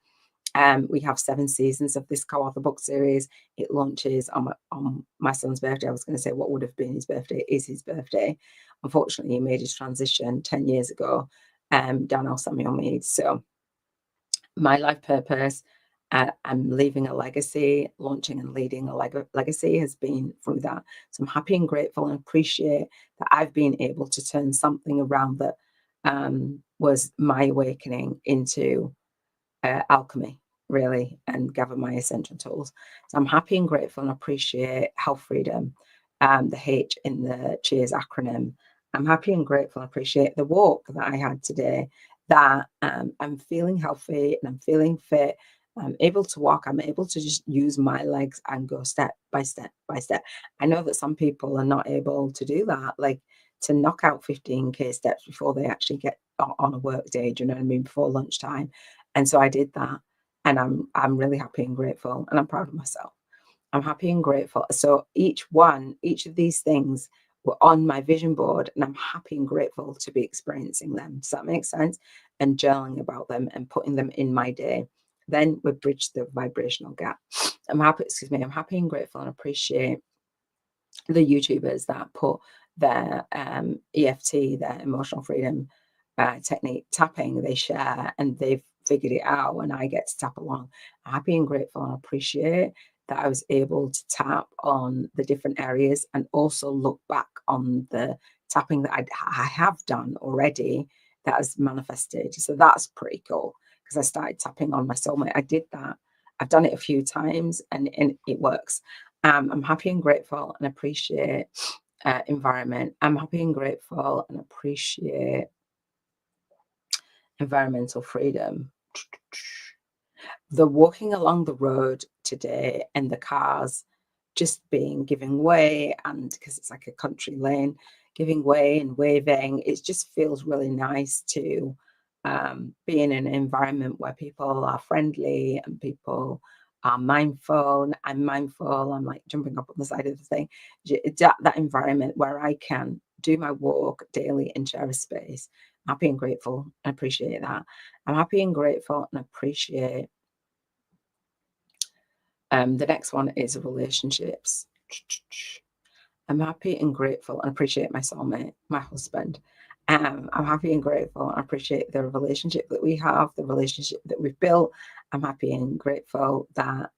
Speaker 1: We have 7 seasons of this co-author book series. It launches on my son's birthday. I was going to say what would have been his birthday is his birthday. Unfortunately, he made his transition 10 years ago, down Alzheimer's Mead. So my life purpose, I'm leaving a legacy, launching and leading a legacy has been through that. So I'm happy and grateful and appreciate that I've been able to turn something around that was my awakening into alchemy, really, and gather my essential tools. So I'm happy and grateful and appreciate health freedom, the H in the Cheers acronym. I'm happy and grateful and appreciate the walk that I had today, that I'm feeling healthy and I'm feeling fit. I'm able to walk. I'm able to just use my legs and go step by step by step. I know that some people are not able to do that, like to knock out 15K steps before they actually get on a work day, do you know what I mean, before lunchtime. And so I did that, and I'm really happy and grateful, and I'm proud of myself. I'm happy and grateful. So each of these things were on my vision board, and I'm happy and grateful to be experiencing them. Does that make sense? And journaling about them and putting them in my day. Then we bridge the vibrational gap. I'm happy and grateful and appreciate the YouTubers that put their EFT, their emotional freedom technique tapping, they share, and they've figured it out, and I get to tap along. I'm happy and grateful and appreciate that I was able to tap on the different areas and also look back on the tapping that I have done already that has manifested. So that's pretty cool, because I started tapping on my soulmate. I did that. I've done it a few times, and it works. I'm happy and grateful and appreciate environment. I'm happy and grateful and appreciate environmental freedom. The walking along the road today and the cars just giving way, and because it's like a country lane, giving way and waving, it just feels really nice to be in an environment where people are friendly and people are mindful. And I'm mindful. I'm like jumping up on the side of the thing. That environment where I can do my walk daily and share a space. I'm happy and grateful and appreciate that. I'm happy and grateful and appreciate. The next one is relationships. I'm happy and grateful and appreciate my soulmate, my husband. I'm happy and grateful and appreciate the relationship that we have, the relationship that we've built. I'm happy and grateful that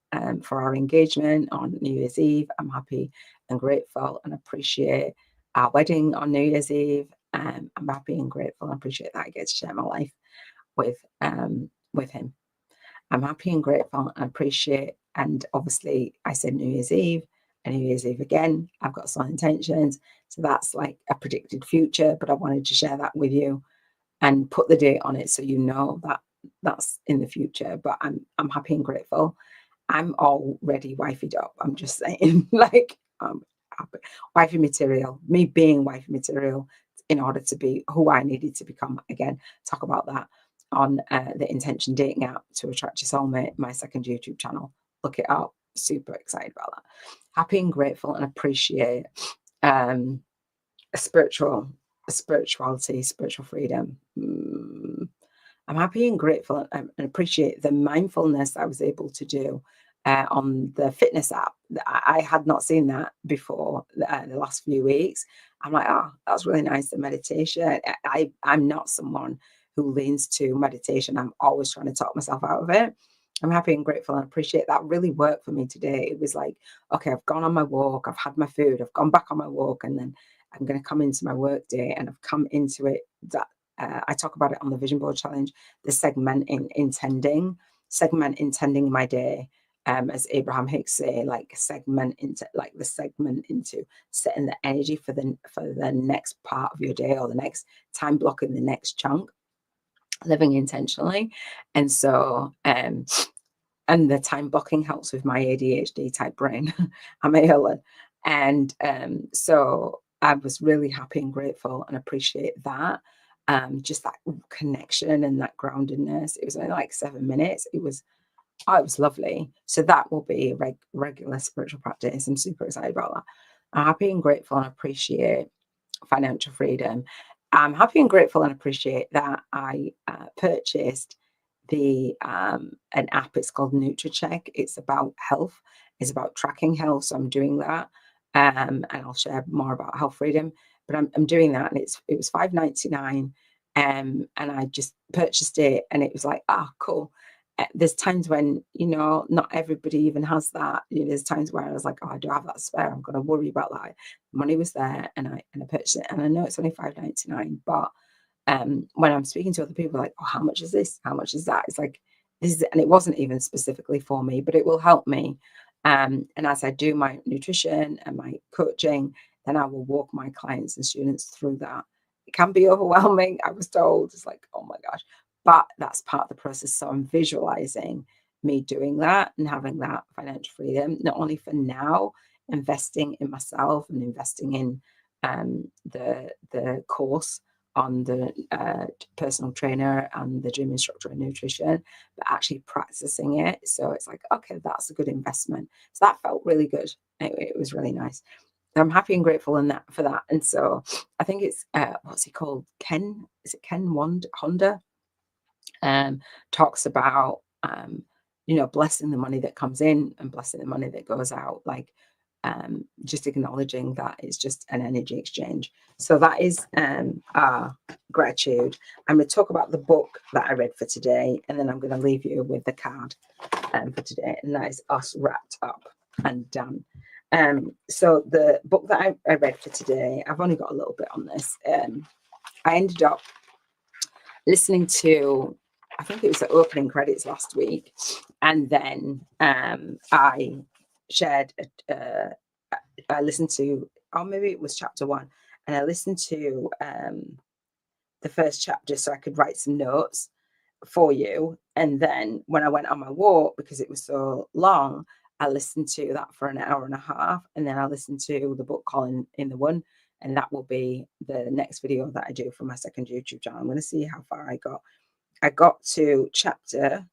Speaker 1: for our engagement on New Year's Eve. I'm happy and grateful and appreciate our wedding on New Year's Eve. I'm happy and grateful and appreciate that I get to share my life with him. I'm happy and grateful and appreciate. And obviously, I said New Year's Eve and New Year's Eve again. I've got some intentions. So that's like a predicted future, but I wanted to share that with you and put the date on it so you know that that's in the future. But I'm happy and grateful. I'm already wifeyed up. I'm just saying, like, wifey material, me being wifey material in order to be who I needed to become. Again, talk about that on the Intention Dating app to attract your soulmate, my second YouTube channel. Look it up. Super excited about that. Happy and grateful and appreciate spirituality, spiritual freedom. I'm happy and grateful and appreciate the mindfulness I was able to do on the fitness app. I had not seen that before the last few weeks. I'm like, oh, that's really nice, the meditation. I'm not someone who leans to meditation. I'm always trying to talk myself out of it. I'm happy and grateful and appreciate that really worked for me today. It was like, okay, I've gone on my walk, I've had my food, I've gone back on my walk, and then I'm going to come into my work day, and I've come into it that I talk about it on the Vision Board Challenge, the segment intending my day. As Abraham Hicks say, like segment into setting the energy for the next part of your day or the next time block in the next chunk, living intentionally. And so and the time blocking helps with my ADHD type brain. I'm a Helen. And so I was really happy and grateful and appreciate that. Just that connection and that groundedness. It was only like 7 minutes. It was Oh, it was lovely. So that will be a regular spiritual practice. I'm super excited about that. I'm happy and grateful and appreciate financial freedom. I'm happy and grateful and appreciate that I purchased the an app. It's called NutriCheck. It's about health. It's about tracking health. So I'm doing that, and I'll share more about health freedom. But I'm doing that, and it was $5.99, and I just purchased it, and it was like, ah, cool. There's times when not everybody even has that. There's times where I was like, oh, I do have that spare. I'm going to worry about that. Money was there, and I purchased it, and I know it's only $5.99, but when I'm speaking to other people, like, oh, how much is this? How much is that? It's like this is, and it wasn't even specifically for me, but it will help me. And as I do my nutrition and my coaching, then I will walk my clients and students through that. It can be overwhelming. I was told it's like, oh my gosh, but that's part of the process. So I'm visualizing me doing that and having that financial freedom, not only for now, investing in myself and investing in the course on the personal trainer and the gym instructor and nutrition, but actually practicing it. So it's like, okay, that's a good investment. So that felt really good. It was really nice. I'm happy and grateful in that for that. And so I think it's what's he called? Ken? Is it Ken Honda? Talks about blessing the money that comes in and blessing the money that goes out, like just acknowledging that it's just an energy exchange. So that is our gratitude. I'm going to talk about the book that I read for today, and then I'm going to leave you with the card for today, and that is us wrapped up and done. So the book that I read for today, I've only got a little bit on this. I ended up listening to, I think it was the opening credits last week, and then I shared, I listened to, or maybe it was chapter 1, and I listened to the first chapter so I could write some notes for you. And then when I went on my walk, because it was so long, I listened to that for an hour and a half, and then I listened to the book Calling in the One, and that will be the next video that I do for my second YouTube channel. I'm going to see how far I got. I got to chapter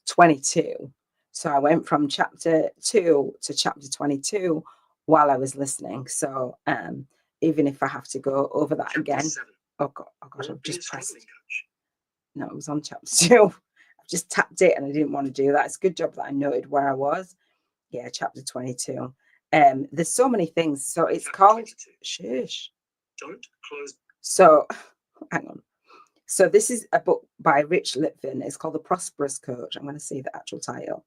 Speaker 1: 22. So I went from chapter 2 to chapter 22 while I was listening. So even if I have to go over that chapter again. 7. Oh gosh, I've just pressed. No, it was on chapter 2. I've just tapped it and I didn't want to do that. It's a good job that I noted where I was. Yeah, chapter 22. There's so many things. So it's chapter called 22. Shush. Don't close. So hang on. So this is a book by Rich Litvin. It's called The Prosperous Coach. I'm going to see the actual title.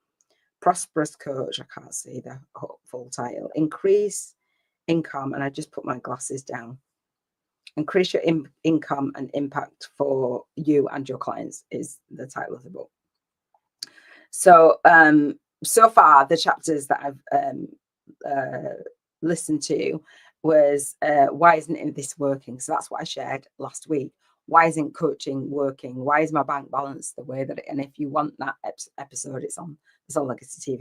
Speaker 1: Prosperous Coach. I can't see the full title. Increase income. And I just put my glasses down. Increase your income and impact for you and your clients is the title of the book. So, so far, the chapters that I've listened to was why isn't this working? So that's what I shared last week. Why isn't coaching working? Why is my bank balance the way that and if you want that episode, it's on Legacy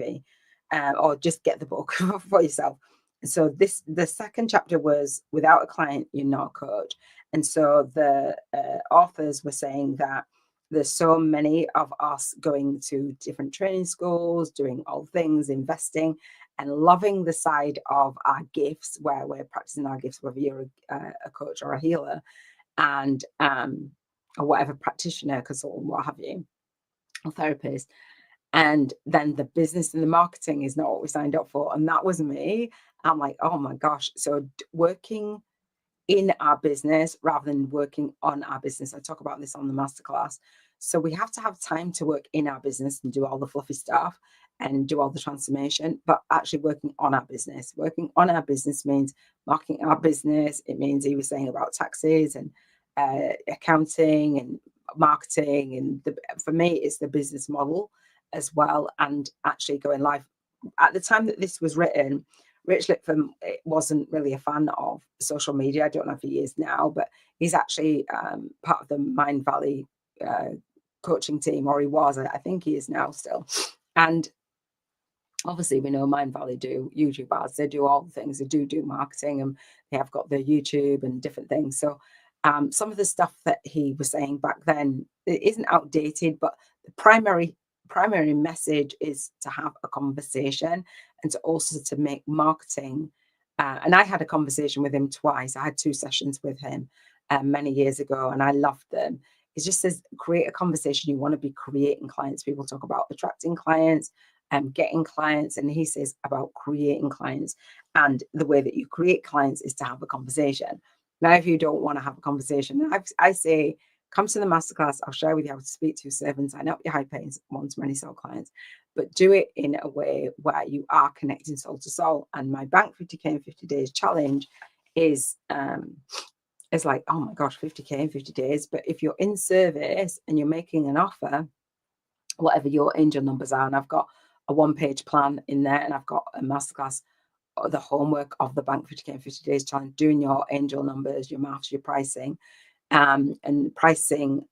Speaker 1: TV, or just get the book for yourself. So the second chapter was without a client, you're not a coach. And so the authors were saying that there's so many of us going to different training schools, doing all things, investing, and loving the side of our gifts where we're practicing our gifts, whether you're a coach or a healer, and or whatever practitioner, consultant, what have you, or therapist. And then the business and the marketing is not what we signed up for. And that was me. I'm like, oh my gosh. So working in our business rather than working on our business. I talk about this on the masterclass. So we have to have time to work in our business and do all the fluffy stuff and do all the transformation, but actually working on our business. Working on our business means marketing our business. It means he was saying about taxes and accounting and marketing. And for me, it's the business model as well. And actually going live. At the time that this was written, Rich Litvin wasn't really a fan of social media. I don't know if he is now, but he's actually part of the Mind Valley coaching team, or he was. I think he is now still. And obviously, we know Mind Valley do YouTube ads. They do all the things. They do marketing, and they have got their YouTube and different things. So some of the stuff that he was saying back then, it isn't outdated, but the primary primary message is to have a conversation and to also to make marketing. And I had a conversation with him twice. I had 2 sessions with him many years ago, and I loved them. It just says create a conversation. You want to be creating clients. People talk about attracting clients and getting clients, and he says about creating clients. And the way that you create clients is to have a conversation. Now, if you don't want to have a conversation, I say, come to the masterclass. I'll share with you how to speak to servants, sign up your high paying one-to-many soul clients, but do it in a way where you are connecting soul to soul. And my Bank 50K in 50 days challenge is like, oh my gosh, 50K in 50 days. But if you're in service and you're making an offer, whatever your angel numbers are, and I've got a 1-page plan in there, and I've got a masterclass, the homework of the Bank 50K in 50 days challenge, doing your angel numbers, your maths, your pricing, and pricing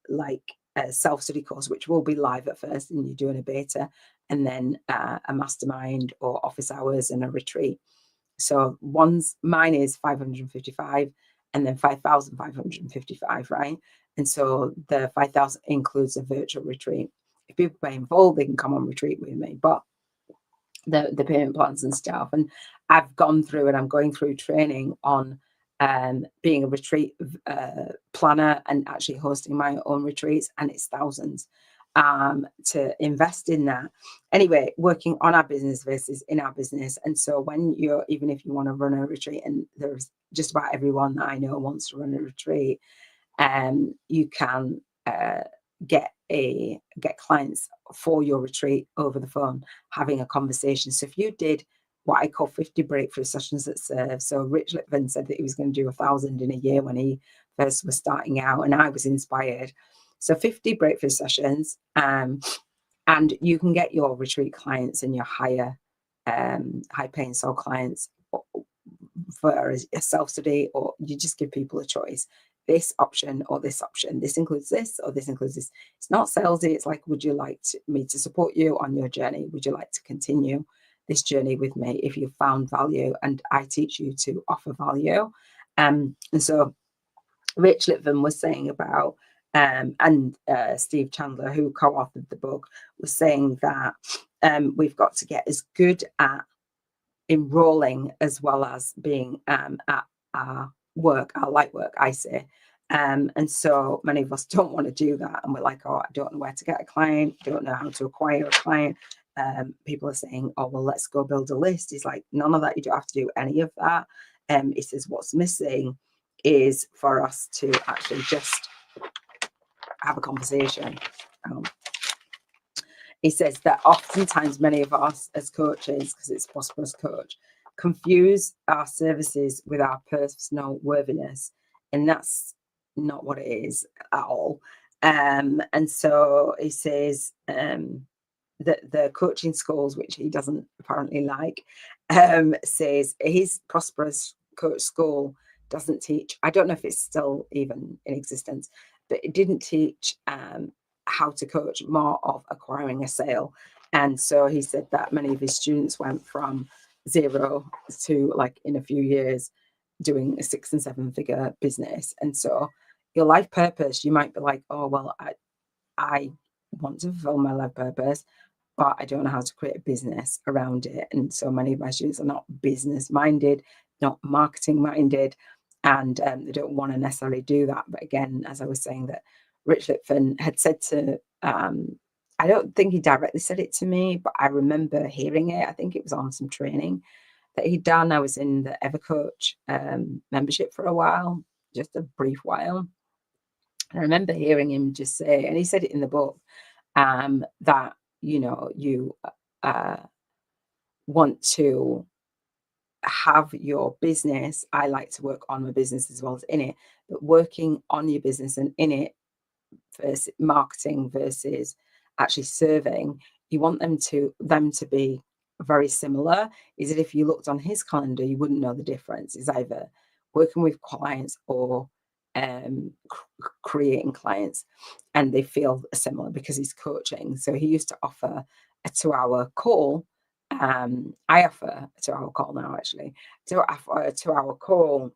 Speaker 1: like a self-study course, which will be live at first, and you're doing a beta, and then a mastermind or office hours and a retreat. So mine is 555 and then 5,555, right? And so the 5,000 includes a virtual retreat. If people pay in full, they can come on retreat with me, but the payment plans and stuff. And I've gone through, and I'm going through training on being a retreat planner and actually hosting my own retreats, and it's thousands to invest in that. Anyway, working on our business versus in our business. And so when even if you want to run a retreat, and there's just about everyone that I know wants to run a retreat, you can get clients for your retreat over the phone, having a conversation. So if you did what I call 50 breakthrough sessions that serve. So Rich Litvin said that he was going to do 1,000 in a year when he first was starting out, and I was inspired. So 50 breakthrough sessions, and you can get your retreat clients and your high paying soul clients for a self-study, or you just give people a choice. This option or this option. This includes this or this includes this. It's not salesy. It's like, would you like me to support you on your journey? Would you like to continue this journey with me if you found value? And I teach you to offer value. And so Rich Litvin was saying about, and Steve Chandler, who co-authored the book, was saying that we've got to get as good at enrolling as well as being at our work, our light work, I say. And so many of us don't want to do that. And we're like, oh, I don't know where to get a client, don't know how to acquire a client. People are saying, oh, well, let's go build a list. He's like, none of that. You don't have to do any of that. He says, what's missing is for us to actually just have a conversation. He says that oftentimes many of us as coaches, because it's Prosperous Coach, confuse our services with our personal worthiness. And that's not what it is at all. And so he says that the coaching schools, which he doesn't apparently like, says his Prosperous Coach school doesn't teach. I don't know if it's still even in existence, but it didn't teach how to coach, more of acquiring a sale. And so he said that many of his students went from 0 to, like, in a few years doing a 6 and 7 figure business. And so your life purpose, you might be like, oh, well, I want to fulfill my life purpose, but I don't know how to create a business around it. And so many of my students are not business minded, not marketing minded, and they don't want to necessarily do that. But again, as I was saying, that Rich Litvin had said to, I don't think he directly said it to me, but I remember hearing it. I think it was on some training that he'd done. I was in the EverCoach membership for a while, just a brief while. I remember hearing him just say, and he said it in the book, that, you know, you want to have your business. I like to work on my business as well as in it, but working on your business and in it versus marketing versus actually serving, you want them to be very similar. Is that if you looked on his calendar, you wouldn't know the difference. Is either working with clients or creating clients, and they feel similar because he's coaching. So he used to offer a 2-hour call. I offer a 2-hour call now, actually. So I offer a 2-hour call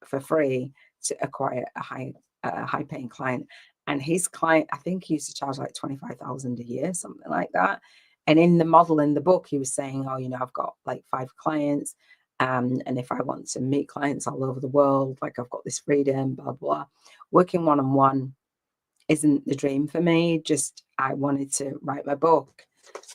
Speaker 1: for free to acquire a high paying client. And his client, I think he used to charge like 25,000 a year, something like that. And in the model in the book, he was saying, oh, I've got like 5 clients. And if I want to meet clients all over the world, like I've got this freedom, blah, blah. Working one-on-one isn't the dream for me. Just I wanted to write my book.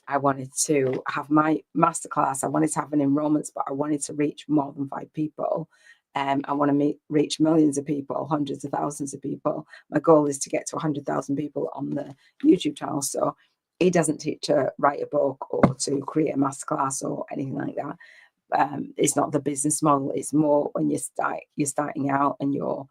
Speaker 1: I wanted to have my masterclass. I wanted to have an enrollments, but I wanted to reach more than 5 people. I want to reach millions of people, hundreds of thousands of people. My goal is to get to 100,000 people on the YouTube channel. So he doesn't teach to write a book or to create a masterclass or anything like that. It's not the business model. It's more when you're starting out and you're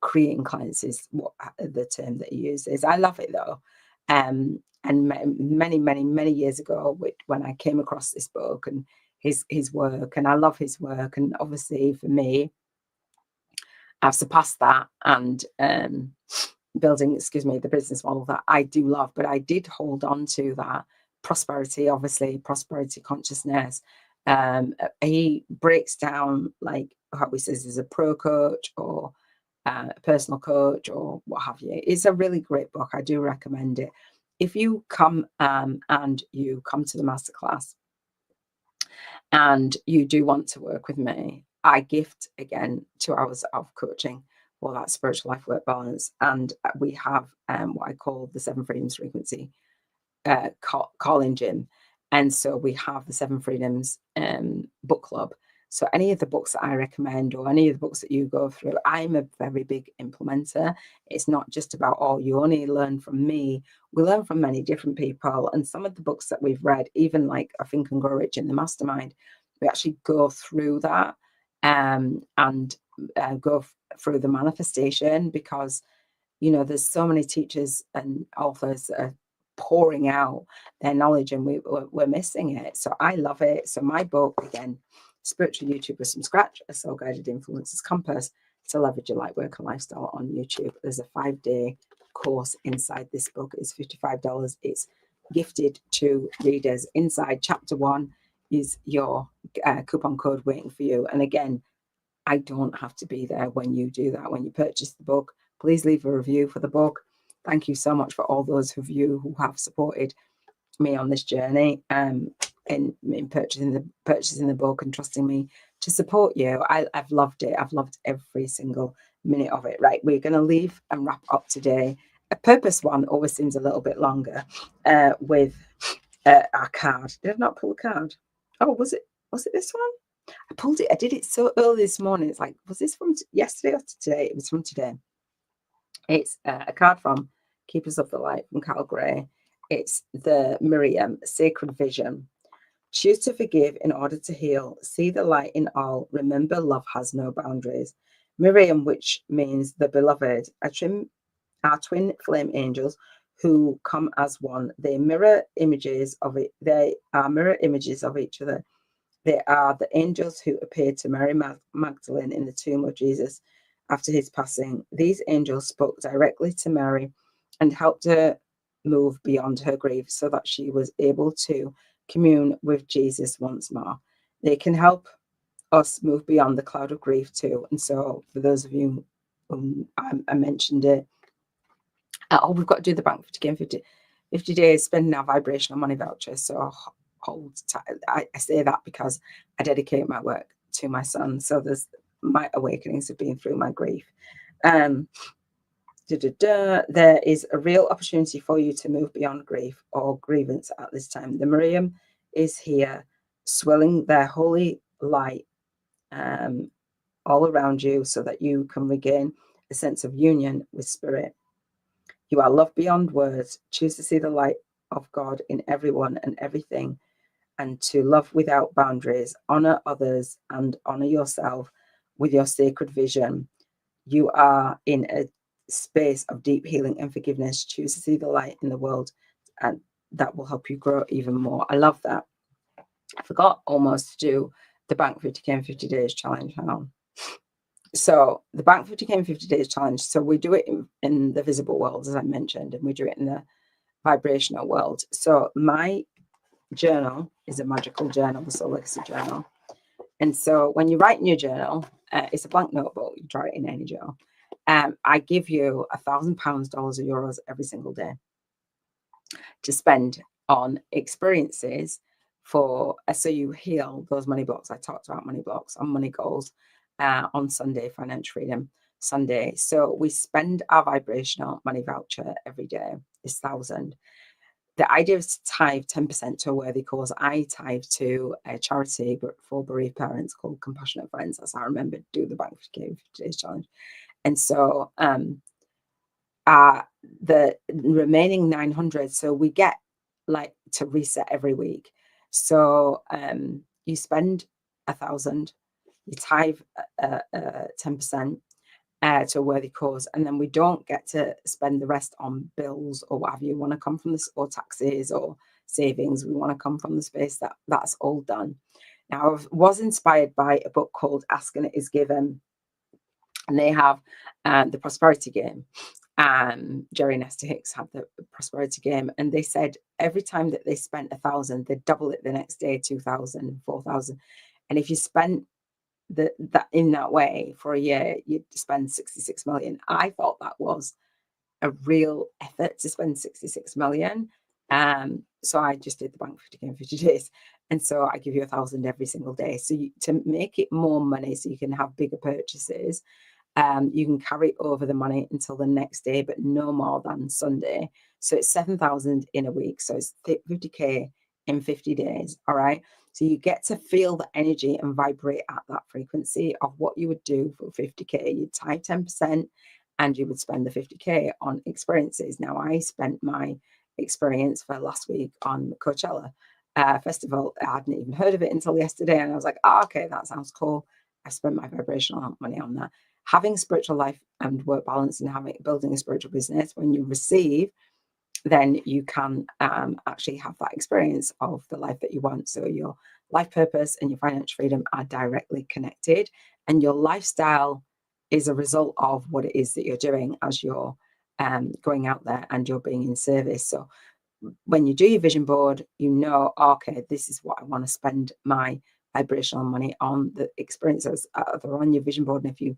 Speaker 1: creating clients is what the term that he uses. I love it though. And many years ago, when I came across this book and his work, and I love his work, and obviously for me, I've surpassed that and building, the business model that I do love. But I did hold on to that prosperity consciousness. He breaks down like how he says is a pro coach or a personal coach or what have you. It's a really great book. I do recommend it. If you come and you come to the masterclass and you do want to work with me, I gift again 2 hours of coaching for that spiritual life work balance. And we have what I call the 7 Freedoms Frequency call-in gym. And so we have the 7 Freedoms book club. So any of the books that I recommend or any of the books that you go through, I'm a very big implementer. It's not just about, oh, you only learn from me. We learn from many different people. And some of the books that we've read, even like I Think and Grow Rich in the Mastermind, we actually go through that and go through the manifestation because, there's so many teachers and authors that are pouring out their knowledge and we're missing it. So I love it. So my book, again, Spiritual YouTubers from Scratch, a Soul Guided Influencers Compass to Leverage Your Light Work and Lifestyle on YouTube. There's a 5-day course inside this book. It's $55. It's gifted to readers. Inside chapter 1 is your coupon code waiting for you. And again, I don't have to be there when you do that. When you purchase the book, please leave a review for the book. Thank you so much for all those of you who have supported me on this journey in purchasing the book and trusting me to support you. I've loved it. I've loved every single minute of it. Right, we're going to leave and wrap up today. A purpose one always seems a little bit longer with our card. Did I not pull a card? Oh, was it this one? I pulled it. I did it so early this morning. It's like, was this from yesterday or today? It was from today. It's a card from Keepers of the Light from Carl Gray. It's the Miriam Sacred Vision. Choose to forgive in order to heal. See the light in all. Remember, love has no boundaries. Miriam, which means the beloved, are twin flame angels who come as one. They mirror images of it. They are mirror images of each other. They are the angels who appeared to Mary Magdalene in the tomb of Jesus after his passing. These angels spoke directly to Mary and helped her move beyond her grief so that she was able to commune with Jesus once more. They can help us move beyond the cloud of grief too. And so for those of you I mentioned it, we've got to do the bank 50 days spending our vibrational money voucher. So hold tight. I say that because I dedicate my work to my son. So there's my awakenings have been through my grief. There is a real opportunity for you to move beyond grief or grievance at this time. The Miriam is here, swelling their holy light all around you so that you can regain a sense of union with spirit. You are loved beyond words. Choose to see the light of God in everyone and everything, and to love without boundaries. Honor others and honor yourself with your sacred vision. You are in a space of deep healing and forgiveness. Choose to see the light in the world, and that will help you grow even more. I love that. I forgot almost to do the Bank 50K in 50 Days challenge. Hang on. So the Bank 50K in 50 Days challenge. So we do it in the visible world, as I mentioned, and we do it in the vibrational world. So my journal is a magical journal, the Soul Legacy Journal. And so when you write in your journal, it's a blank notebook. You try it in any journal. I give you £1,000, dollars or euros every single day to spend on experiences for so you heal those money blocks. I talked about money blocks on money goals on Sunday, Financial Freedom Sunday. So we spend our vibrational money voucher every day is 1,000. The idea is to tithe 10% to a worthy cause. I tithe to a charity for bereaved parents called Compassionate Friends. That's how I remember to do the Bank 50 Days Challenge. And so the remaining 900, so we get like to reset every week. So you spend 1,000, you tithe 10% to a worthy cause, and then we don't get to spend the rest on bills or whatever you want to come from this, or taxes or savings. We want to come from the space that's all done. Now, I was inspired by a book called Ask and It Is Given, and they have the prosperity game. Jerry and Esther Hicks have the prosperity game, and they said every time that they spent 1,000, they'd double it the next day, 2,000, 4,000. And if you spent that in that way for a year, you'd spend 66 million. I thought that was a real effort to spend 66 million. So I just did the Bank 50K in 50 days. And so I give you 1,000 every single day. So to make it more money so you can have bigger purchases, you can carry over the money until the next day, but no more than Sunday. So it's 7,000 in a week. So it's 50K in 50 days. All right. So you get to feel the energy and vibrate at that frequency of what you would do for 50K. You'd tithe 10% and you would spend the 50K on experiences. Now, I spent my experience for last week on Coachella Festival. I hadn't even heard of it until yesterday. And I was like, oh, okay, that sounds cool. I spent my vibrational money on that. Having spiritual life and work balance and building a spiritual business, when you receive, then you can actually have that experience of the life that you want. So your life purpose and your financial freedom are directly connected, and your lifestyle is a result of what it is that you're doing as you're going out there and you're being in service. So when you do your vision board, you know, okay, this is what I want to spend my vibrational money on. The experiences are on your vision board, and if you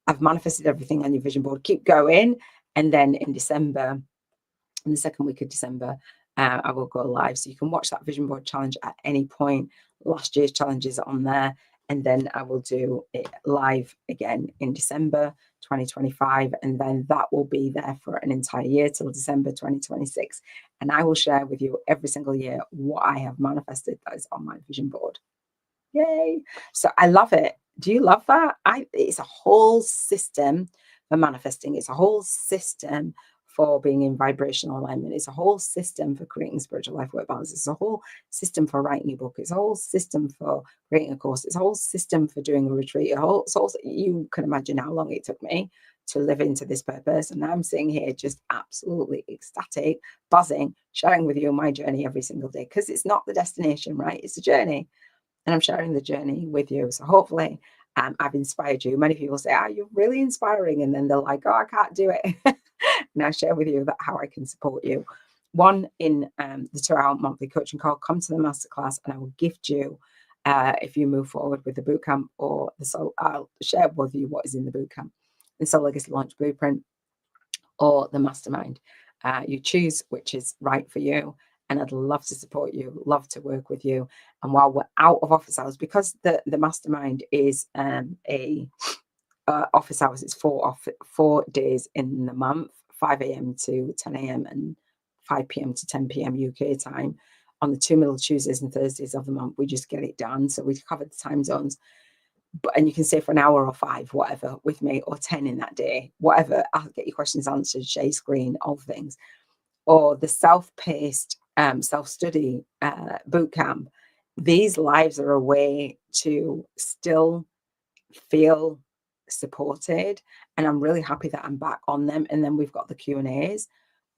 Speaker 1: have manifested everything on your vision board, keep going. And then in December, in the second week of December, I will go live. So you can watch that vision board challenge at any point. Last year's challenges are on there. And then I will do it live again in December 2025. And then that will be there for an entire year till December 2026. And I will share with you every single year what I have manifested that is on my vision board. Yay. So I love it. Do you love that? It's a whole system for manifesting. It's a whole system for being in vibrational alignment. It's a whole system for creating spiritual life work balance. It's a whole system for writing a book. It's a whole system for creating a course. It's a whole system for doing a retreat. You can imagine how long it took me to live into this purpose. And I'm sitting here just absolutely ecstatic, buzzing, sharing with you my journey every single day, because it's not the destination, right? It's a journey. And I'm sharing the journey with you. So hopefully I've inspired you. Many people say, you're really inspiring. And then they're like, oh, I can't do it. And I share with you how I can support you. One, in the 2-hour monthly coaching call, come to the masterclass and I will gift you, if you move forward with the bootcamp or I'll share with you what is in the bootcamp, the Soul Legacy Launch Blueprint or the mastermind. You choose which is right for you. And I'd love to support you, love to work with you. And while we're out of office hours, because the mastermind is office hours, it's 4 days in the month, 5 a.m. to 10 a.m. and 5 p.m. to 10 p.m. UK time. On the 2 middle Tuesdays and Thursdays of the month, we just get it done. So we cover the time zones. And you can stay for an hour or 5, whatever, with me, or 10 in that day, whatever. I'll get your questions answered, share screen, all things. Or the self-paced self-study bootcamp. These lives are a way to still feel supported, and I'm really happy that I'm back on them. And then we've got the Q&As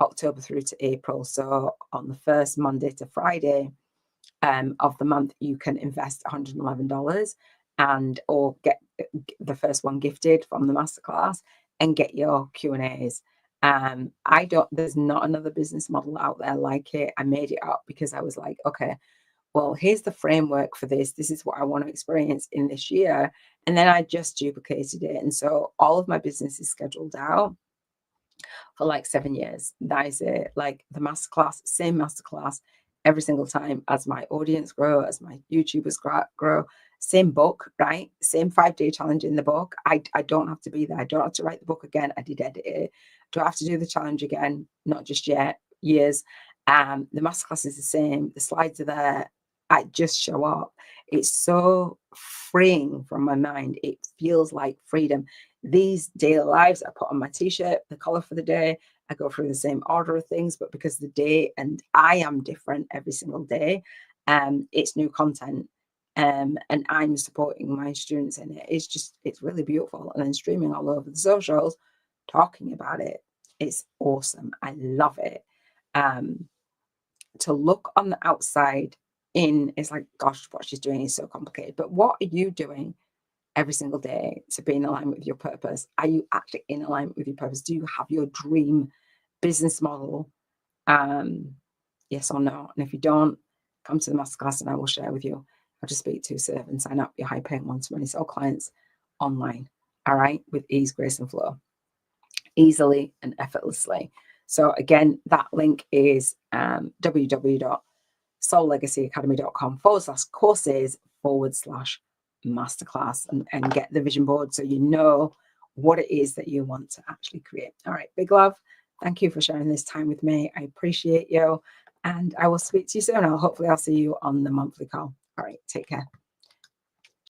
Speaker 1: October through to April. So on the first Monday to Friday of the month, you can invest $111 or get the first one gifted from the masterclass and get your Q&As. There's not another business model out there like it. I made it up because I was like, okay, well, here's the framework for this. This is what I want to experience in this year. And then I just duplicated it. And so all of my business is scheduled out for like 7 years. That is it. Like the masterclass, same masterclass every single time as my audience grow, as my YouTubers grow. Same book, right? Same 5-day challenge in the book. I don't have to be there. I don't have to write the book again. I did edit it. Do I have to do the challenge again? Not just yet. Years. The masterclass is the same. The slides are there. I just show up. It's so freeing from my mind. It feels like freedom. These daily lives, I put on my t-shirt, the color for the day. I go through the same order of things, but because the day and I am different every single day, it's new content. And I'm supporting my students in it. It's really beautiful. And then streaming all over the socials, talking about it. It's awesome. I love it. To look on the outside in, it's like, gosh, what she's doing is so complicated. But what are you doing every single day to be in alignment with your purpose? Are you actually in alignment with your purpose? Do you have your dream business model? Yes or no? And if you don't, come to the masterclass and I will share with you how to speak to, serve, and sign up your high-paying one-to-many sell clients online. All right, with ease, grace, and flow, easily and effortlessly. So again, that link is www.soullegacyacademy.com/courses/masterclass and get the vision board so you know what it is that you want to actually create. All right, big love. Thank you for sharing this time with me. I appreciate you. And I will speak to you soon. Hopefully I'll see you on the monthly call. All right, take care.